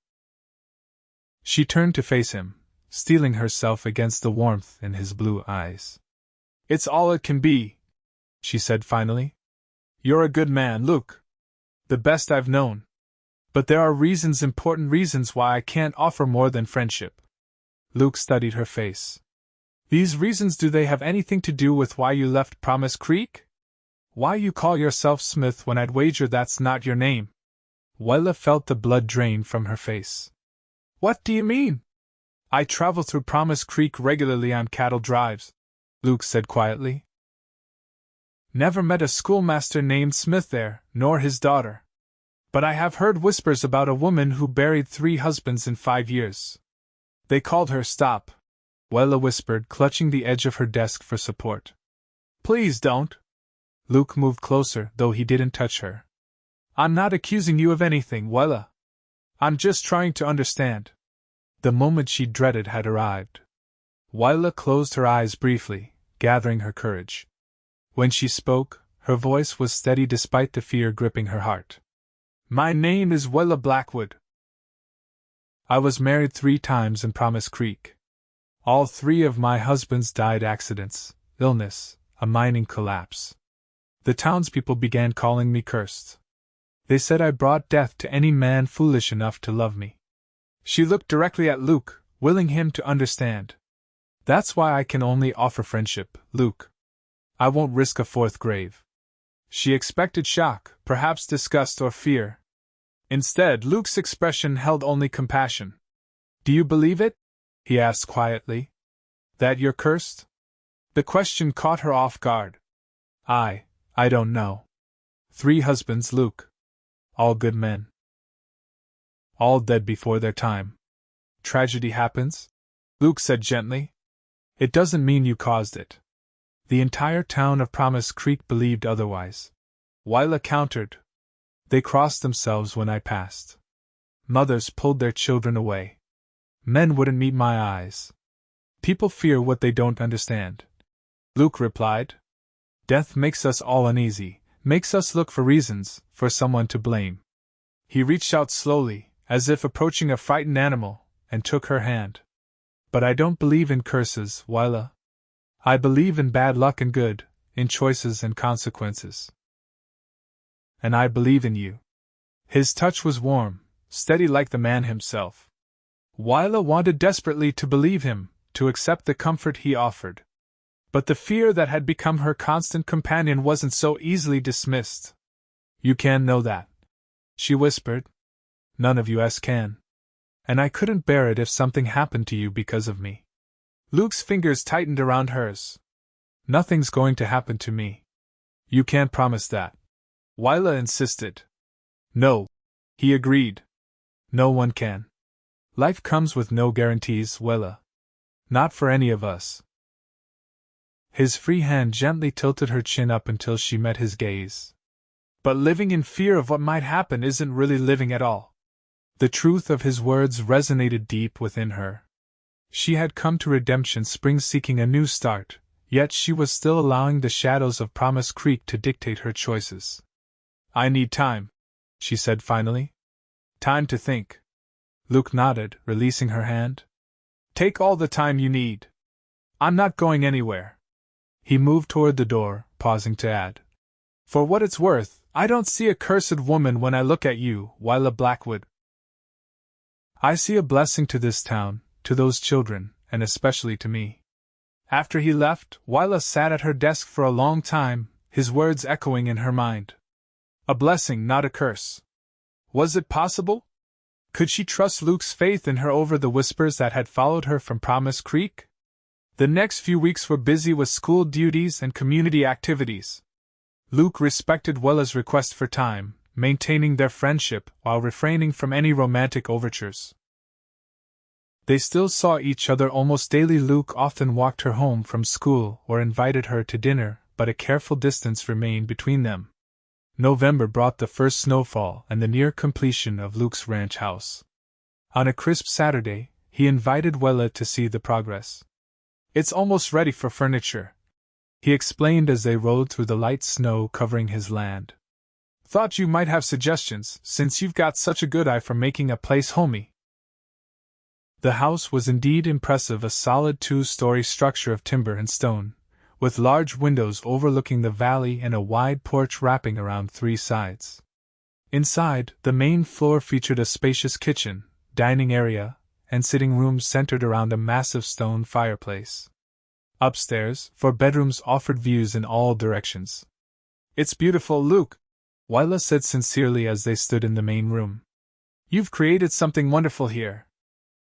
She turned to face him, steeling herself against the warmth in his blue eyes. "It's all it can be," she said finally. "You're a good man, Luke. The best I've known. But there are reasons, important reasons, why I can't offer more than friendship." Luke studied her face. "These reasons, do they have anything to do with why you left Promise Creek? Why you call yourself Smith when I'd wager that's not your name?" Willa felt the blood drain from her face. "What do you mean?" "I travel through Promise Creek regularly on cattle drives," Luke said quietly. "Never met a schoolmaster named Smith there, nor his daughter. But I have heard whispers about a woman who buried 3 husbands in 5 years. They called her." "Stop," Willa whispered, clutching the edge of her desk for support. "Please don't." Luke moved closer, though he didn't touch her. "I'm not accusing you of anything, Willa. I'm just trying to understand." The moment she dreaded had arrived. Willa closed her eyes briefly, gathering her courage. When she spoke, her voice was steady despite the fear gripping her heart. "My name is Willa Blackwood. I was married 3 times in Promise Creek. All 3 of my husbands died accidents, illness, a mining collapse. The townspeople began calling me cursed. They said I brought death to any man foolish enough to love me. She looked directly at Luke, willing him to understand. That's why I can only offer friendship, Luke. I won't risk a 4th grave. She expected shock, perhaps disgust or fear. Instead, Luke's expression held only compassion. Do you believe it? He asked quietly. That you're cursed? The question caught her off guard. I don't know. 3 husbands, Luke. All good men. All dead before their time. Tragedy happens? Luke said gently. It doesn't mean you caused it. The entire town of Promise Creek believed otherwise. Willa countered. They crossed themselves when I passed. Mothers pulled their children away. Men wouldn't meet my eyes. People fear what they don't understand. Luke replied. Death makes us all uneasy, makes us look for reasons, for someone to blame. He reached out slowly, as if approaching a frightened animal, and took her hand. But I don't believe in curses, Willa. I believe in bad luck and good, in choices and consequences. And I believe in you. His touch was warm, steady like the man himself. Willa wanted desperately to believe him, to accept the comfort he offered. But the fear that had become her constant companion wasn't so easily dismissed. You can know that, she whispered. None of us can. And I couldn't bear it if something happened to you because of me. Luke's fingers tightened around hers. Nothing's going to happen to me. You can't promise that. Willa insisted. No, he agreed. No one can. Life comes with no guarantees, Willa. Not for any of us. His free hand gently tilted her chin up until she met his gaze. But living in fear of what might happen isn't really living at all. The truth of his words resonated deep within her. She had come to Redemption Springs seeking a new start, yet she was still allowing the shadows of Promise Creek to dictate her choices. I need time, she said finally. Time to think. Luke nodded, releasing her hand. Take all the time you need. I'm not going anywhere. He moved toward the door, pausing to add. For what it's worth, I don't see a cursed woman when I look at you, Willa Blackwood. I see a blessing to this town, to those children, and especially to me. After he left, Willa sat at her desk for a long time, his words echoing in her mind. A blessing, not a curse. Was it possible? Could she trust Luke's faith in her over the whispers that had followed her from Promise Creek? The next few weeks were busy with school duties and community activities. Luke respected Willa's request for time, maintaining their friendship while refraining from any romantic overtures. They still saw each other almost daily. Luke often walked her home from school or invited her to dinner, but a careful distance remained between them. November brought the first snowfall and the near completion of Luke's ranch house. On a crisp Saturday, he invited Willa to see the progress. It's almost ready for furniture, he explained as they rode through the light snow covering his land. Thought you might have suggestions, since you've got such a good eye for making a place homey. The house was indeed impressive, a solid 2-story structure of timber and stone, with large windows overlooking the valley and a wide porch wrapping around 3 sides. Inside, the main floor featured a spacious kitchen, dining area, and sitting rooms centered around a massive stone fireplace. Upstairs, 4 bedrooms offered views in all directions. It's beautiful, Luke, Willa said sincerely as they stood in the main room. You've created something wonderful here.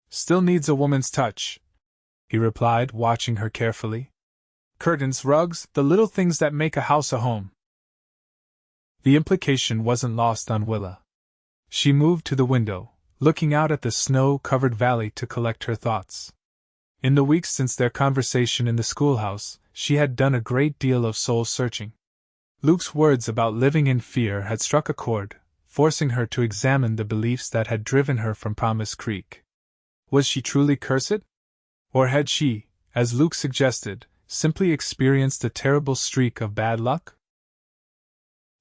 Still needs a woman's touch, he replied, watching her carefully. Curtains, rugs, the little things that make a house a home. The implication wasn't lost on Willa. She moved to the window, looking out at the snow-covered valley to collect her thoughts. In the weeks since their conversation in the schoolhouse, she had done a great deal of soul-searching. Luke's words about living in fear had struck a chord, forcing her to examine the beliefs that had driven her from Promise Creek. Was she truly cursed? Or had she, as Luke suggested, simply experienced a terrible streak of bad luck?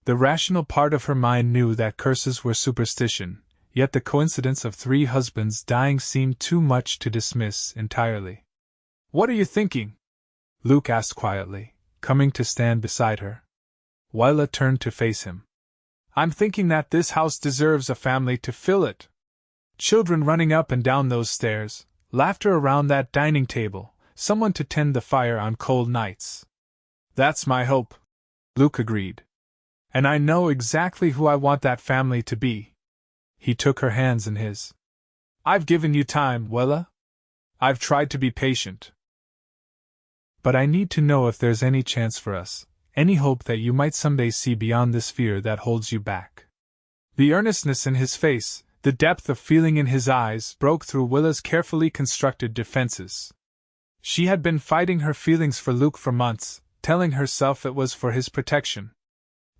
The rational part of her mind knew that curses were superstition, yet the coincidence of 3 husbands dying seemed too much to dismiss entirely. What are you thinking? Luke asked quietly, coming to stand beside her. Willa turned to face him. I'm thinking that this house deserves a family to fill it. Children running up and down those stairs, laughter around that dining table, someone to tend the fire on cold nights. That's my hope, Luke agreed. And I know exactly who I want that family to be. He took her hands in his. I've given you time, Willa. I've tried to be patient. But I need to know if there's any chance for us, any hope that you might someday see beyond this fear that holds you back. The earnestness in his face, the depth of feeling in his eyes, broke through Willa's carefully constructed defenses. She had been fighting her feelings for Luke for months, telling herself it was for his protection.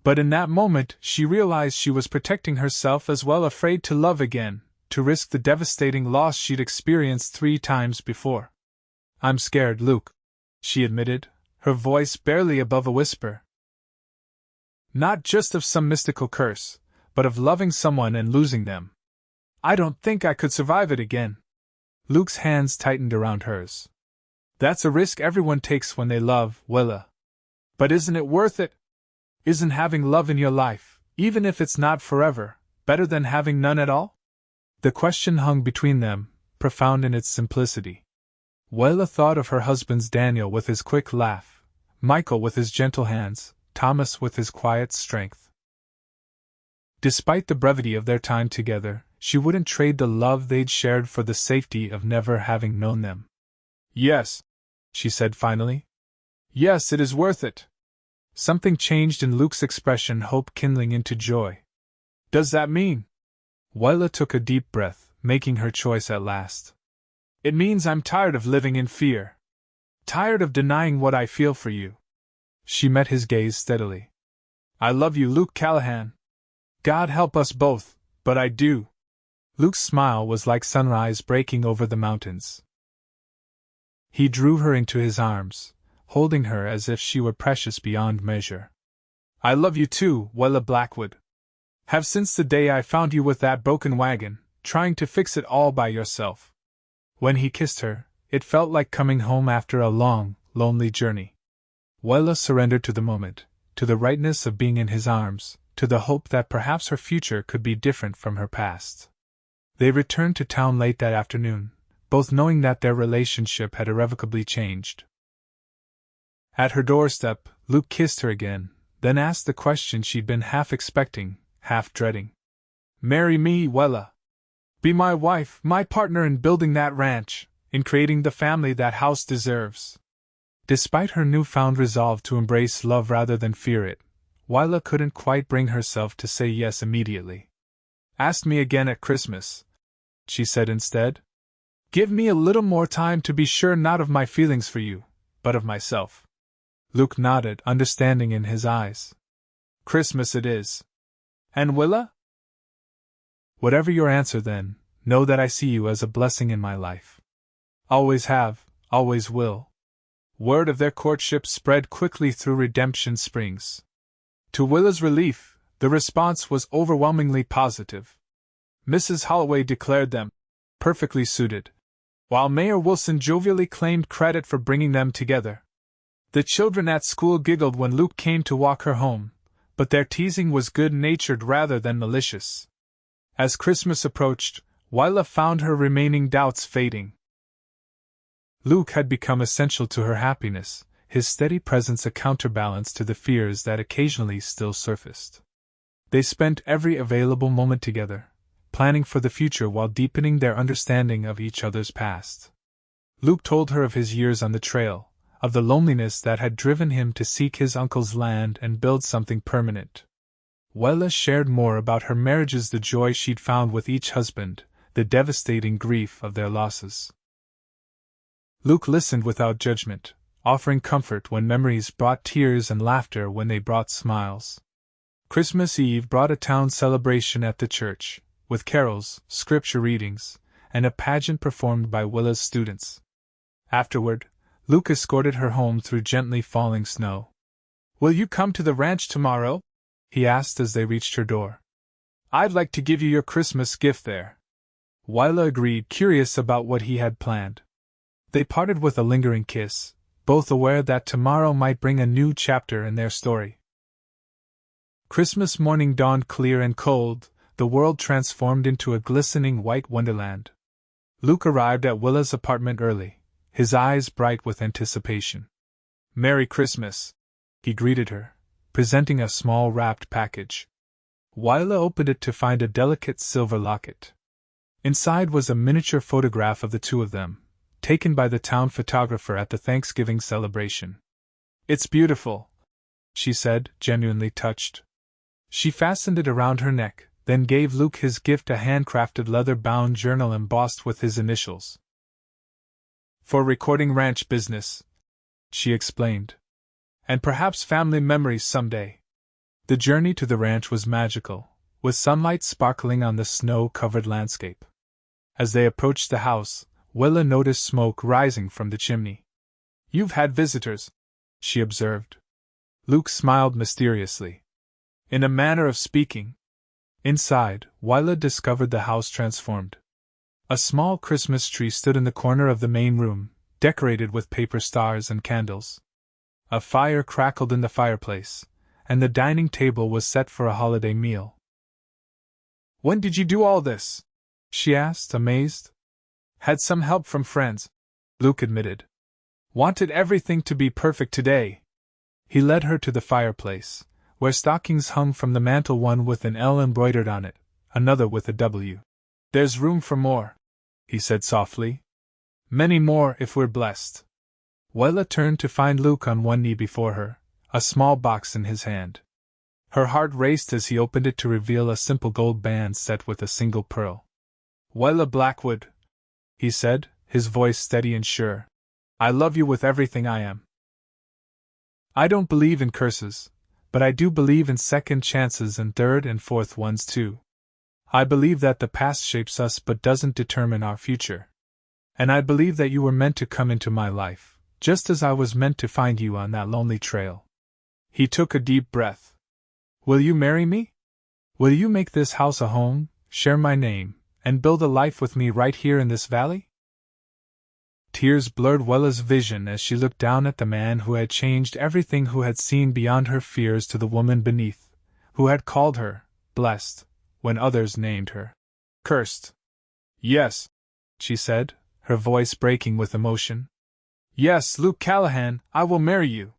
But in that moment she realized she was protecting herself as well, afraid to love again, to risk the devastating loss she'd experienced 3 times before. I'm scared, Luke, she admitted, her voice barely above a whisper. Not just of some mystical curse, but of loving someone and losing them. I don't think I could survive it again. Luke's hands tightened around hers. That's a risk everyone takes when they love, Willa. But isn't it worth it? Isn't having love in your life, even if it's not forever, better than having none at all? The question hung between them, profound in its simplicity. Willa thought of her husband's Daniel with his quick laugh, Michael with his gentle hands, Thomas with his quiet strength. Despite the brevity of their time together, she wouldn't trade the love they'd shared for the safety of never having known them. Yes, she said finally. Yes, it is worth it. Something changed in Luke's expression, hope kindling into joy. Does that mean? Willa took a deep breath, making her choice at last. It means I'm tired of living in fear. Tired of denying what I feel for you. She met his gaze steadily. I love you, Luke Callahan. God help us both, but I do. Luke's smile was like sunrise breaking over the mountains. He drew her into his arms, holding her as if she were precious beyond measure. I love you too, Willa Blackwood. Have since the day I found you with that broken wagon, trying to fix it all by yourself. When he kissed her, it felt like coming home after a long, lonely journey. Willa surrendered to the moment, to the rightness of being in his arms, to the hope that perhaps her future could be different from her past. They returned to town late that afternoon, both knowing that their relationship had irrevocably changed. At her doorstep, Luke kissed her again, then asked the question she'd been half expecting, half dreading. Marry me, Willa. Be my wife, my partner in building that ranch, in creating the family that house deserves. Despite her newfound resolve to embrace love rather than fear it, Willa couldn't quite bring herself to say yes immediately. Ask me again at Christmas, she said instead. Give me a little more time to be sure not of my feelings for you, but of myself. Luke nodded, understanding in his eyes. Christmas it is. And Willa? Whatever your answer then, know that I see you as a blessing in my life. Always have, always will. Word of their courtship spread quickly through Redemption Springs. To Willa's relief, the response was overwhelmingly positive. Mrs. Holloway declared them perfectly suited, while Mayor Wilson jovially claimed credit for bringing them together. The children at school giggled when Luke came to walk her home, but their teasing was good-natured rather than malicious. As Christmas approached, Willa found her remaining doubts fading. Luke had become essential to her happiness, his steady presence a counterbalance to the fears that occasionally still surfaced. They spent every available moment together, planning for the future while deepening their understanding of each other's past. Luke told her of his years on the trail, of the loneliness that had driven him to seek his uncle's land and build something permanent. Willa shared more about her marriages, the joy she'd found with each husband, the devastating grief of their losses. Luke listened without judgment, offering comfort when memories brought tears and laughter when they brought smiles. Christmas Eve brought a town celebration at the church, with carols, scripture readings, and a pageant performed by Willa's students. Afterward, Luke escorted her home through gently falling snow. Will you come to the ranch tomorrow? He asked as they reached her door. I'd like to give you your Christmas gift there. Willa agreed, curious about what he had planned. They parted with a lingering kiss, both aware that tomorrow might bring a new chapter in their story. Christmas morning dawned clear and cold, the world transformed into a glistening white wonderland. Luke arrived at Willa's apartment early, his eyes bright with anticipation. "Merry Christmas," he greeted her, presenting a small wrapped package. Willa opened it to find a delicate silver locket. Inside was a miniature photograph of the two of them, taken by the town photographer at the Thanksgiving celebration. "It's beautiful," she said, genuinely touched. She fastened it around her neck, then gave Luke his gift, a handcrafted leather-bound journal embossed with his initials. "For recording ranch business," she explained. "And perhaps family memories someday." The journey to the ranch was magical, with sunlight sparkling on the snow-covered landscape. As they approached the house, Willa noticed smoke rising from the chimney. "You've had visitors," she observed. Luke smiled mysteriously. "In a manner of speaking." Inside, Willa discovered the house transformed. A small Christmas tree stood in the corner of the main room, decorated with paper stars and candles. A fire crackled in the fireplace, and the dining table was set for a holiday meal. "When did you do all this?" she asked, amazed. "Had some help from friends," Luke admitted. "Wanted everything to be perfect today." He led her to the fireplace, where stockings hung from the mantel, one with an L embroidered on it, another with a W. "There's room for more," he said softly. "Many more if we're blessed." Willa turned to find Luke on one knee before her, a small box in his hand. Her heart raced as he opened it to reveal a simple gold band set with a single pearl. "Willa Blackwood," he said, his voice steady and sure. "I love you with everything I am. I don't believe in curses, but I do believe in second chances and third and fourth ones too. I believe that the past shapes us but doesn't determine our future. And I believe that you were meant to come into my life, just as I was meant to find you on that lonely trail." He took a deep breath. "Will you marry me? Will you make this house a home, share my name, and build a life with me right here in this valley?" Tears blurred Willa's vision as she looked down at the man who had changed everything, who had seen beyond her fears, to the woman beneath, who had called her blessed when others named her cursed. "Yes," she said, her voice breaking with emotion. "Yes, Luke Callahan, I will marry you."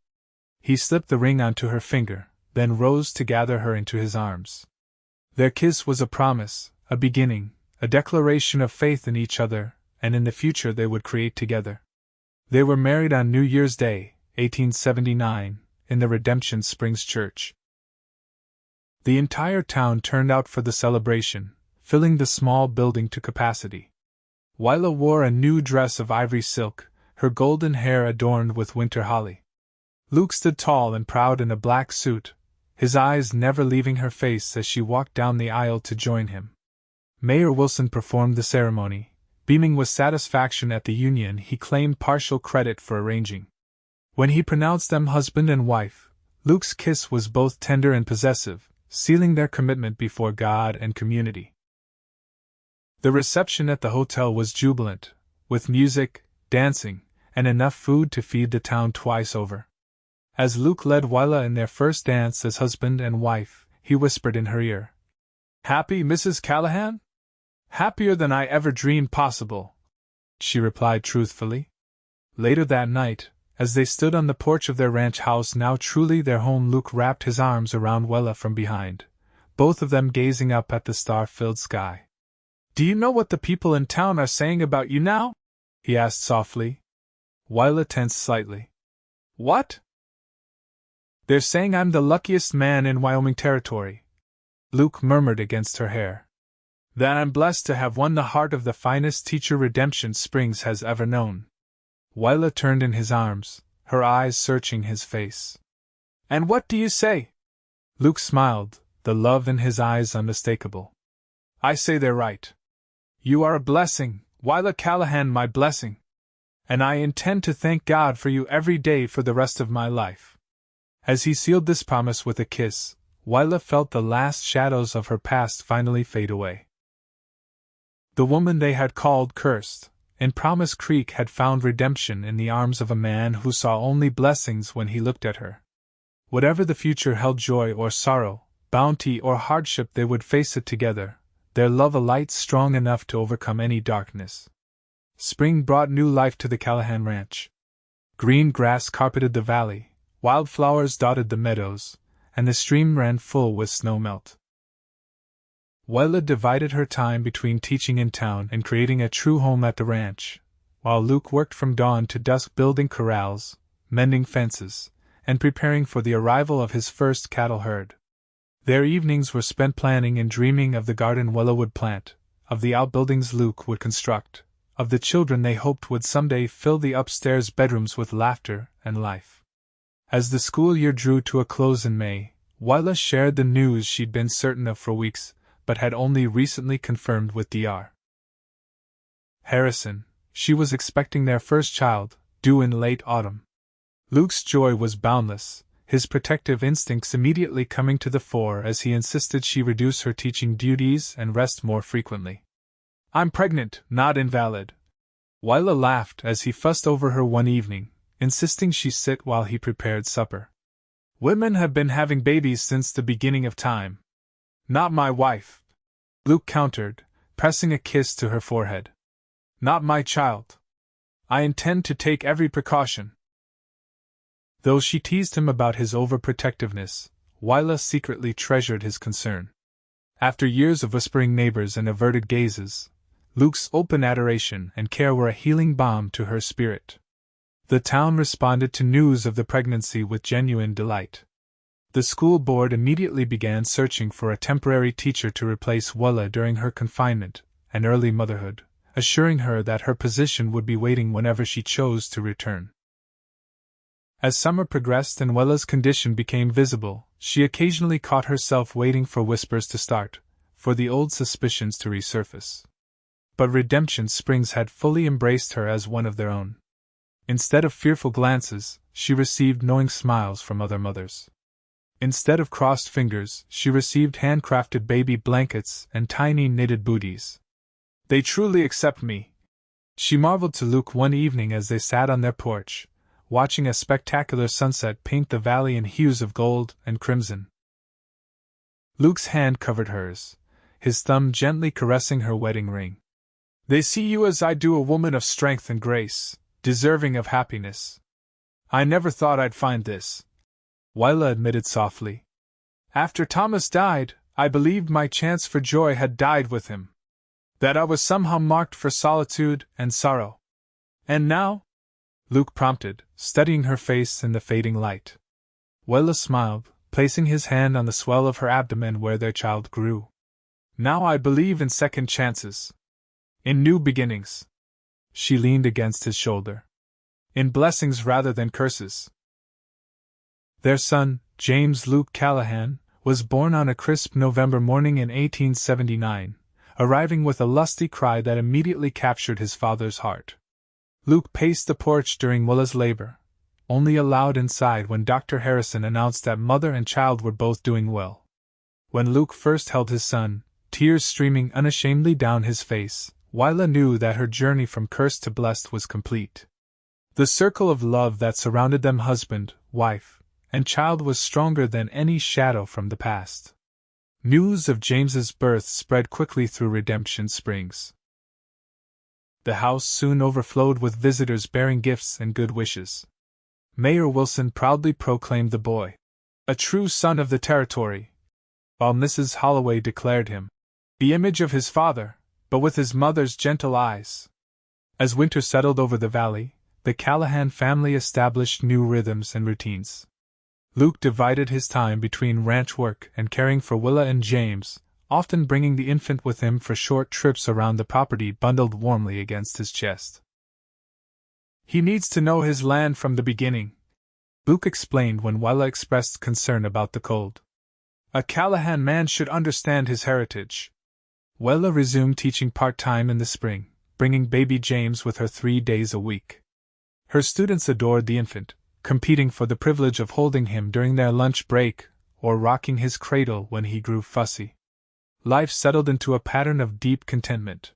He slipped the ring onto her finger, then rose to gather her into his arms. Their kiss was a promise, a beginning, a declaration of faith in each other, and in the future they would create together. They were married on New Year's Day, 1879, in the Redemption Springs Church. The entire town turned out for the celebration, filling the small building to capacity. Willa wore a new dress of ivory silk, her golden hair adorned with winter holly. Luke stood tall and proud in a black suit, his eyes never leaving her face as she walked down the aisle to join him. Mayor Wilson performed the ceremony, beaming with satisfaction at the union he claimed partial credit for arranging. When he pronounced them husband and wife, Luke's kiss was both tender and possessive, sealing their commitment before God and community. The reception at the hotel was jubilant, with music, dancing, and enough food to feed the town twice over. As Luke led Willa in their first dance as husband and wife, he whispered in her ear, "Happy, Mrs. Callahan?" "Happier than I ever dreamed possible," she replied truthfully. Later that night, as they stood on the porch of their ranch house, now truly their home, Luke wrapped his arms around Willa from behind, both of them gazing up at the star-filled sky. "Do you know what the people in town are saying about you now?" he asked softly. Willa tensed slightly. "What?" "They're saying I'm the luckiest man in Wyoming territory," Luke murmured against her hair. "That I'm blessed to have won the heart of the finest teacher Redemption Springs has ever known." Willa turned in his arms, her eyes searching his face. "And what do you say?" Luke smiled, the love in his eyes unmistakable. "I say they're right. You are a blessing, Willa Callahan, my blessing. And I intend to thank God for you every day for the rest of my life." As he sealed this promise with a kiss, Willa felt the last shadows of her past finally fade away. The woman they had called cursed in Promise Creek had found redemption in the arms of a man who saw only blessings when he looked at her. Whatever the future held, joy or sorrow, bounty or hardship, they would face it together, their love a light strong enough to overcome any darkness. Spring brought new life to the Callahan ranch. Green grass carpeted the valley, wildflowers dotted the meadows, and the stream ran full with snow melt. Willa divided her time between teaching in town and creating a true home at the ranch, while Luke worked from dawn to dusk building corrals, mending fences, and preparing for the arrival of his first cattle herd. Their evenings were spent planning and dreaming of the garden Willa would plant, of the outbuildings Luke would construct, of the children they hoped would someday fill the upstairs bedrooms with laughter and life. As the school year drew to a close in May, Willa shared the news she'd been certain of for weeks, but had only recently confirmed with Dr. Harrison. She was expecting their first child, due in late autumn. Luke's joy was boundless, his protective instincts immediately coming to the fore as he insisted she reduce her teaching duties and rest more frequently. "I'm pregnant, not invalid." Willa laughed as he fussed over her one evening, insisting she sit while he prepared supper. "Women have been having babies since the beginning of time." "Not my wife," Luke countered, pressing a kiss to her forehead. "Not my child. I intend to take every precaution." Though she teased him about his overprotectiveness, Willa secretly treasured his concern. After years of whispering neighbors and averted gazes, Luke's open adoration and care were a healing balm to her spirit. The town responded to news of the pregnancy with genuine delight. The school board immediately began searching for a temporary teacher to replace Willa during her confinement and early motherhood, assuring her that her position would be waiting whenever she chose to return. As summer progressed and Willa's condition became visible, she occasionally caught herself waiting for whispers to start, for the old suspicions to resurface. But Redemption Springs had fully embraced her as one of their own. Instead of fearful glances, she received knowing smiles from other mothers. Instead of crossed fingers, she received handcrafted baby blankets and tiny knitted booties. "They truly accept me," she marveled to Luke one evening as they sat on their porch, watching a spectacular sunset paint the valley in hues of gold and crimson. Luke's hand covered hers, his thumb gently caressing her wedding ring. "They see you as I do, a woman of strength and grace, deserving of happiness." "I never thought I'd find this," Willa admitted softly. "After Thomas died, I believed my chance for joy had died with him. That I was somehow marked for solitude and sorrow." "And now?" Luke prompted, studying her face in the fading light. Willa smiled, placing his hand on the swell of her abdomen where their child grew. "Now I believe in second chances. In new beginnings." She leaned against his shoulder. "In blessings rather than curses." Their son, James Luke Callahan, was born on a crisp November morning in 1879, arriving with a lusty cry that immediately captured his father's heart. Luke paced the porch during Willa's labor, only allowed inside when Dr. Harrison announced that mother and child were both doing well. When Luke first held his son, tears streaming unashamedly down his face, Willa knew that her journey from cursed to blessed was complete. The circle of love that surrounded them, husband, wife, and child, was stronger than any shadow from the past. News of James's birth spread quickly through Redemption Springs. The house soon overflowed with visitors bearing gifts and good wishes. Mayor Wilson proudly proclaimed the boy a true son of the territory, while Mrs. Holloway declared him the image of his father, but with his mother's gentle eyes. As winter settled over the valley, the Callahan family established new rhythms and routines. Luke divided his time between ranch work and caring for Willa and James, often bringing the infant with him for short trips around the property bundled warmly against his chest. "He needs to know his land from the beginning," Luke explained when Willa expressed concern about the cold. "A Callahan man should understand his heritage." Willa resumed teaching part-time in the spring, bringing baby James with her 3 days a week. Her students adored the infant, competing for the privilege of holding him during their lunch break or rocking his cradle when he grew fussy. Life settled into a pattern of deep contentment.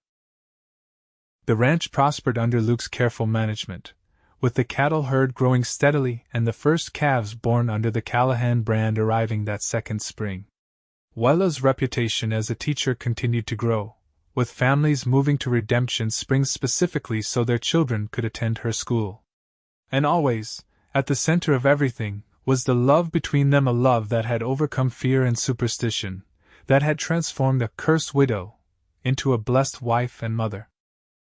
The ranch prospered under Luke's careful management, with the cattle herd growing steadily and the first calves born under the Callahan brand arriving that second spring. Willa's reputation as a teacher continued to grow, with families moving to Redemption Springs specifically so their children could attend her school. And always, at the center of everything, was the love between them, a love that had overcome fear and superstition, that had transformed a cursed widow into a blessed wife and mother.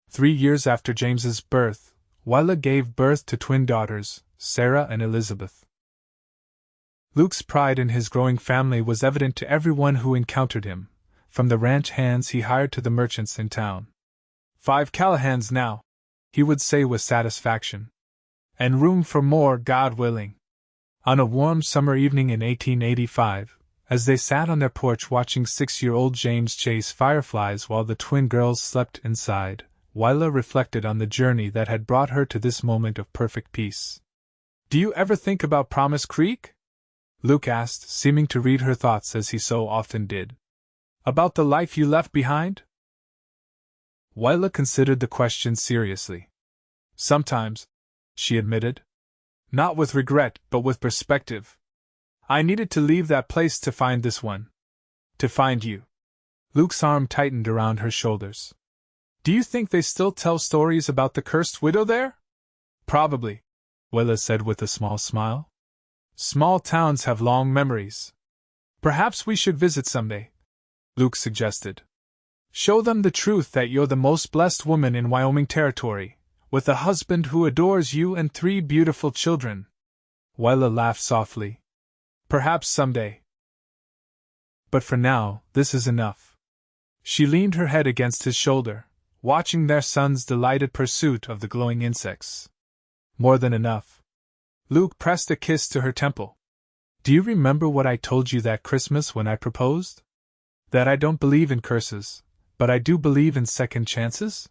3 years after James's birth, Willa gave birth to twin daughters, Sarah and Elizabeth. Luke's pride in his growing family was evident to everyone who encountered him, from the ranch hands he hired to the merchants in town. 5 Callahans now, he would say with satisfaction. And room for more, God willing. On a warm summer evening in 1885, as they sat on their porch watching 6-year-old James chase fireflies while the twin girls slept inside, Willa reflected on the journey that had brought her to this moment of perfect peace. "Do you ever think about Promise Creek?" Luke asked, seeming to read her thoughts as he so often did. "About the life you left behind?" Willa considered the question seriously. "Sometimes," she admitted. "Not with regret, but with perspective. I needed to leave that place to find this one. To find you." Luke's arm tightened around her shoulders. "Do you think they still tell stories about the cursed widow there?" "Probably," Willa said with a small smile. "Small towns have long memories. Perhaps we should visit someday," Luke suggested. "Show them the truth that you're the most blessed woman in Wyoming territory, with a husband who adores you and 3 beautiful children." Willa laughed softly. "Perhaps someday. But for now, this is enough." She leaned her head against his shoulder, watching their son's delighted pursuit of the glowing insects. "More than enough." Luke pressed a kiss to her temple. "Do you remember what I told you that Christmas when I proposed? That I don't believe in curses, but I do believe in second chances?"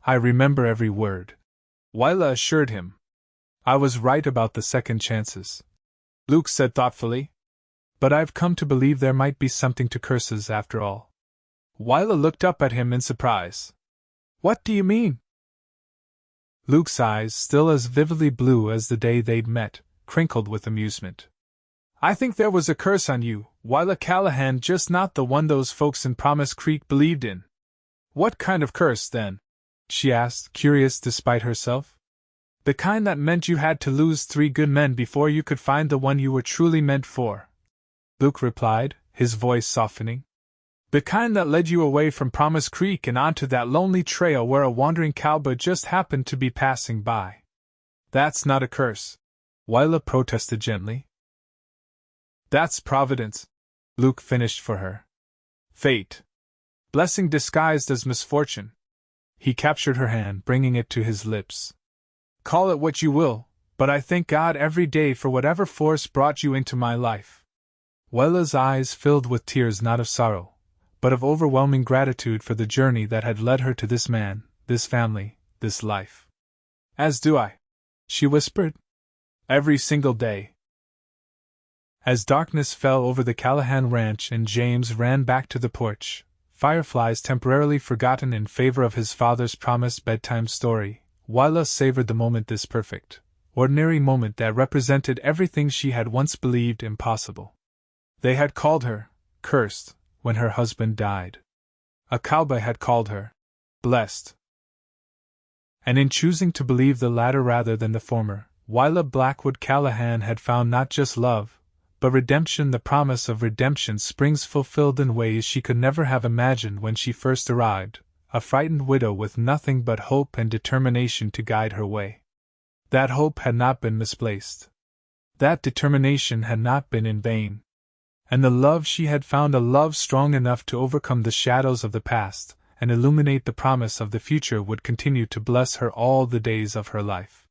"I remember every word," Willa assured him. "I was right about the second chances," Luke said thoughtfully. "But I've come to believe there might be something to curses after all." Willa looked up at him in surprise. "What do you mean?" Luke's eyes, still as vividly blue as the day they'd met, crinkled with amusement. "I think there was a curse on you, Willa Callahan, just not the one those folks in Promise Creek believed in." "What kind of curse, then?" she asked, curious despite herself. "The kind that meant you had to lose 3 good men before you could find the one you were truly meant for," Luke replied, his voice softening. "The kind that led you away from Promise Creek and onto that lonely trail where a wandering cowboy just happened to be passing by." "That's not a curse," Willa protested gently. "That's Providence," Luke finished for her. "Fate. Blessing disguised as misfortune." He captured her hand, bringing it to his lips. "Call it what you will, but I thank God every day for whatever force brought you into my life." Willa's eyes filled with tears, not of sorrow, but of overwhelming gratitude for the journey that had led her to this man, this family, this life. "As do I," she whispered. "Every single day." As darkness fell over the Callahan ranch and James ran back to the porch, fireflies temporarily forgotten in favor of his father's promised bedtime story, Willa savored the moment, this perfect, ordinary moment that represented everything she had once believed impossible. They had called her cursed when her husband died. A cowboy had called her blessed. And in choosing to believe the latter rather than the former, Willa Blackwood Callahan had found not just love, but redemption, the promise of Redemption Springs fulfilled in ways she could never have imagined when she first arrived, a frightened widow with nothing but hope and determination to guide her way. That hope had not been misplaced. That determination had not been in vain. And the love she had found, a love strong enough to overcome the shadows of the past and illuminate the promise of the future, would continue to bless her all the days of her life.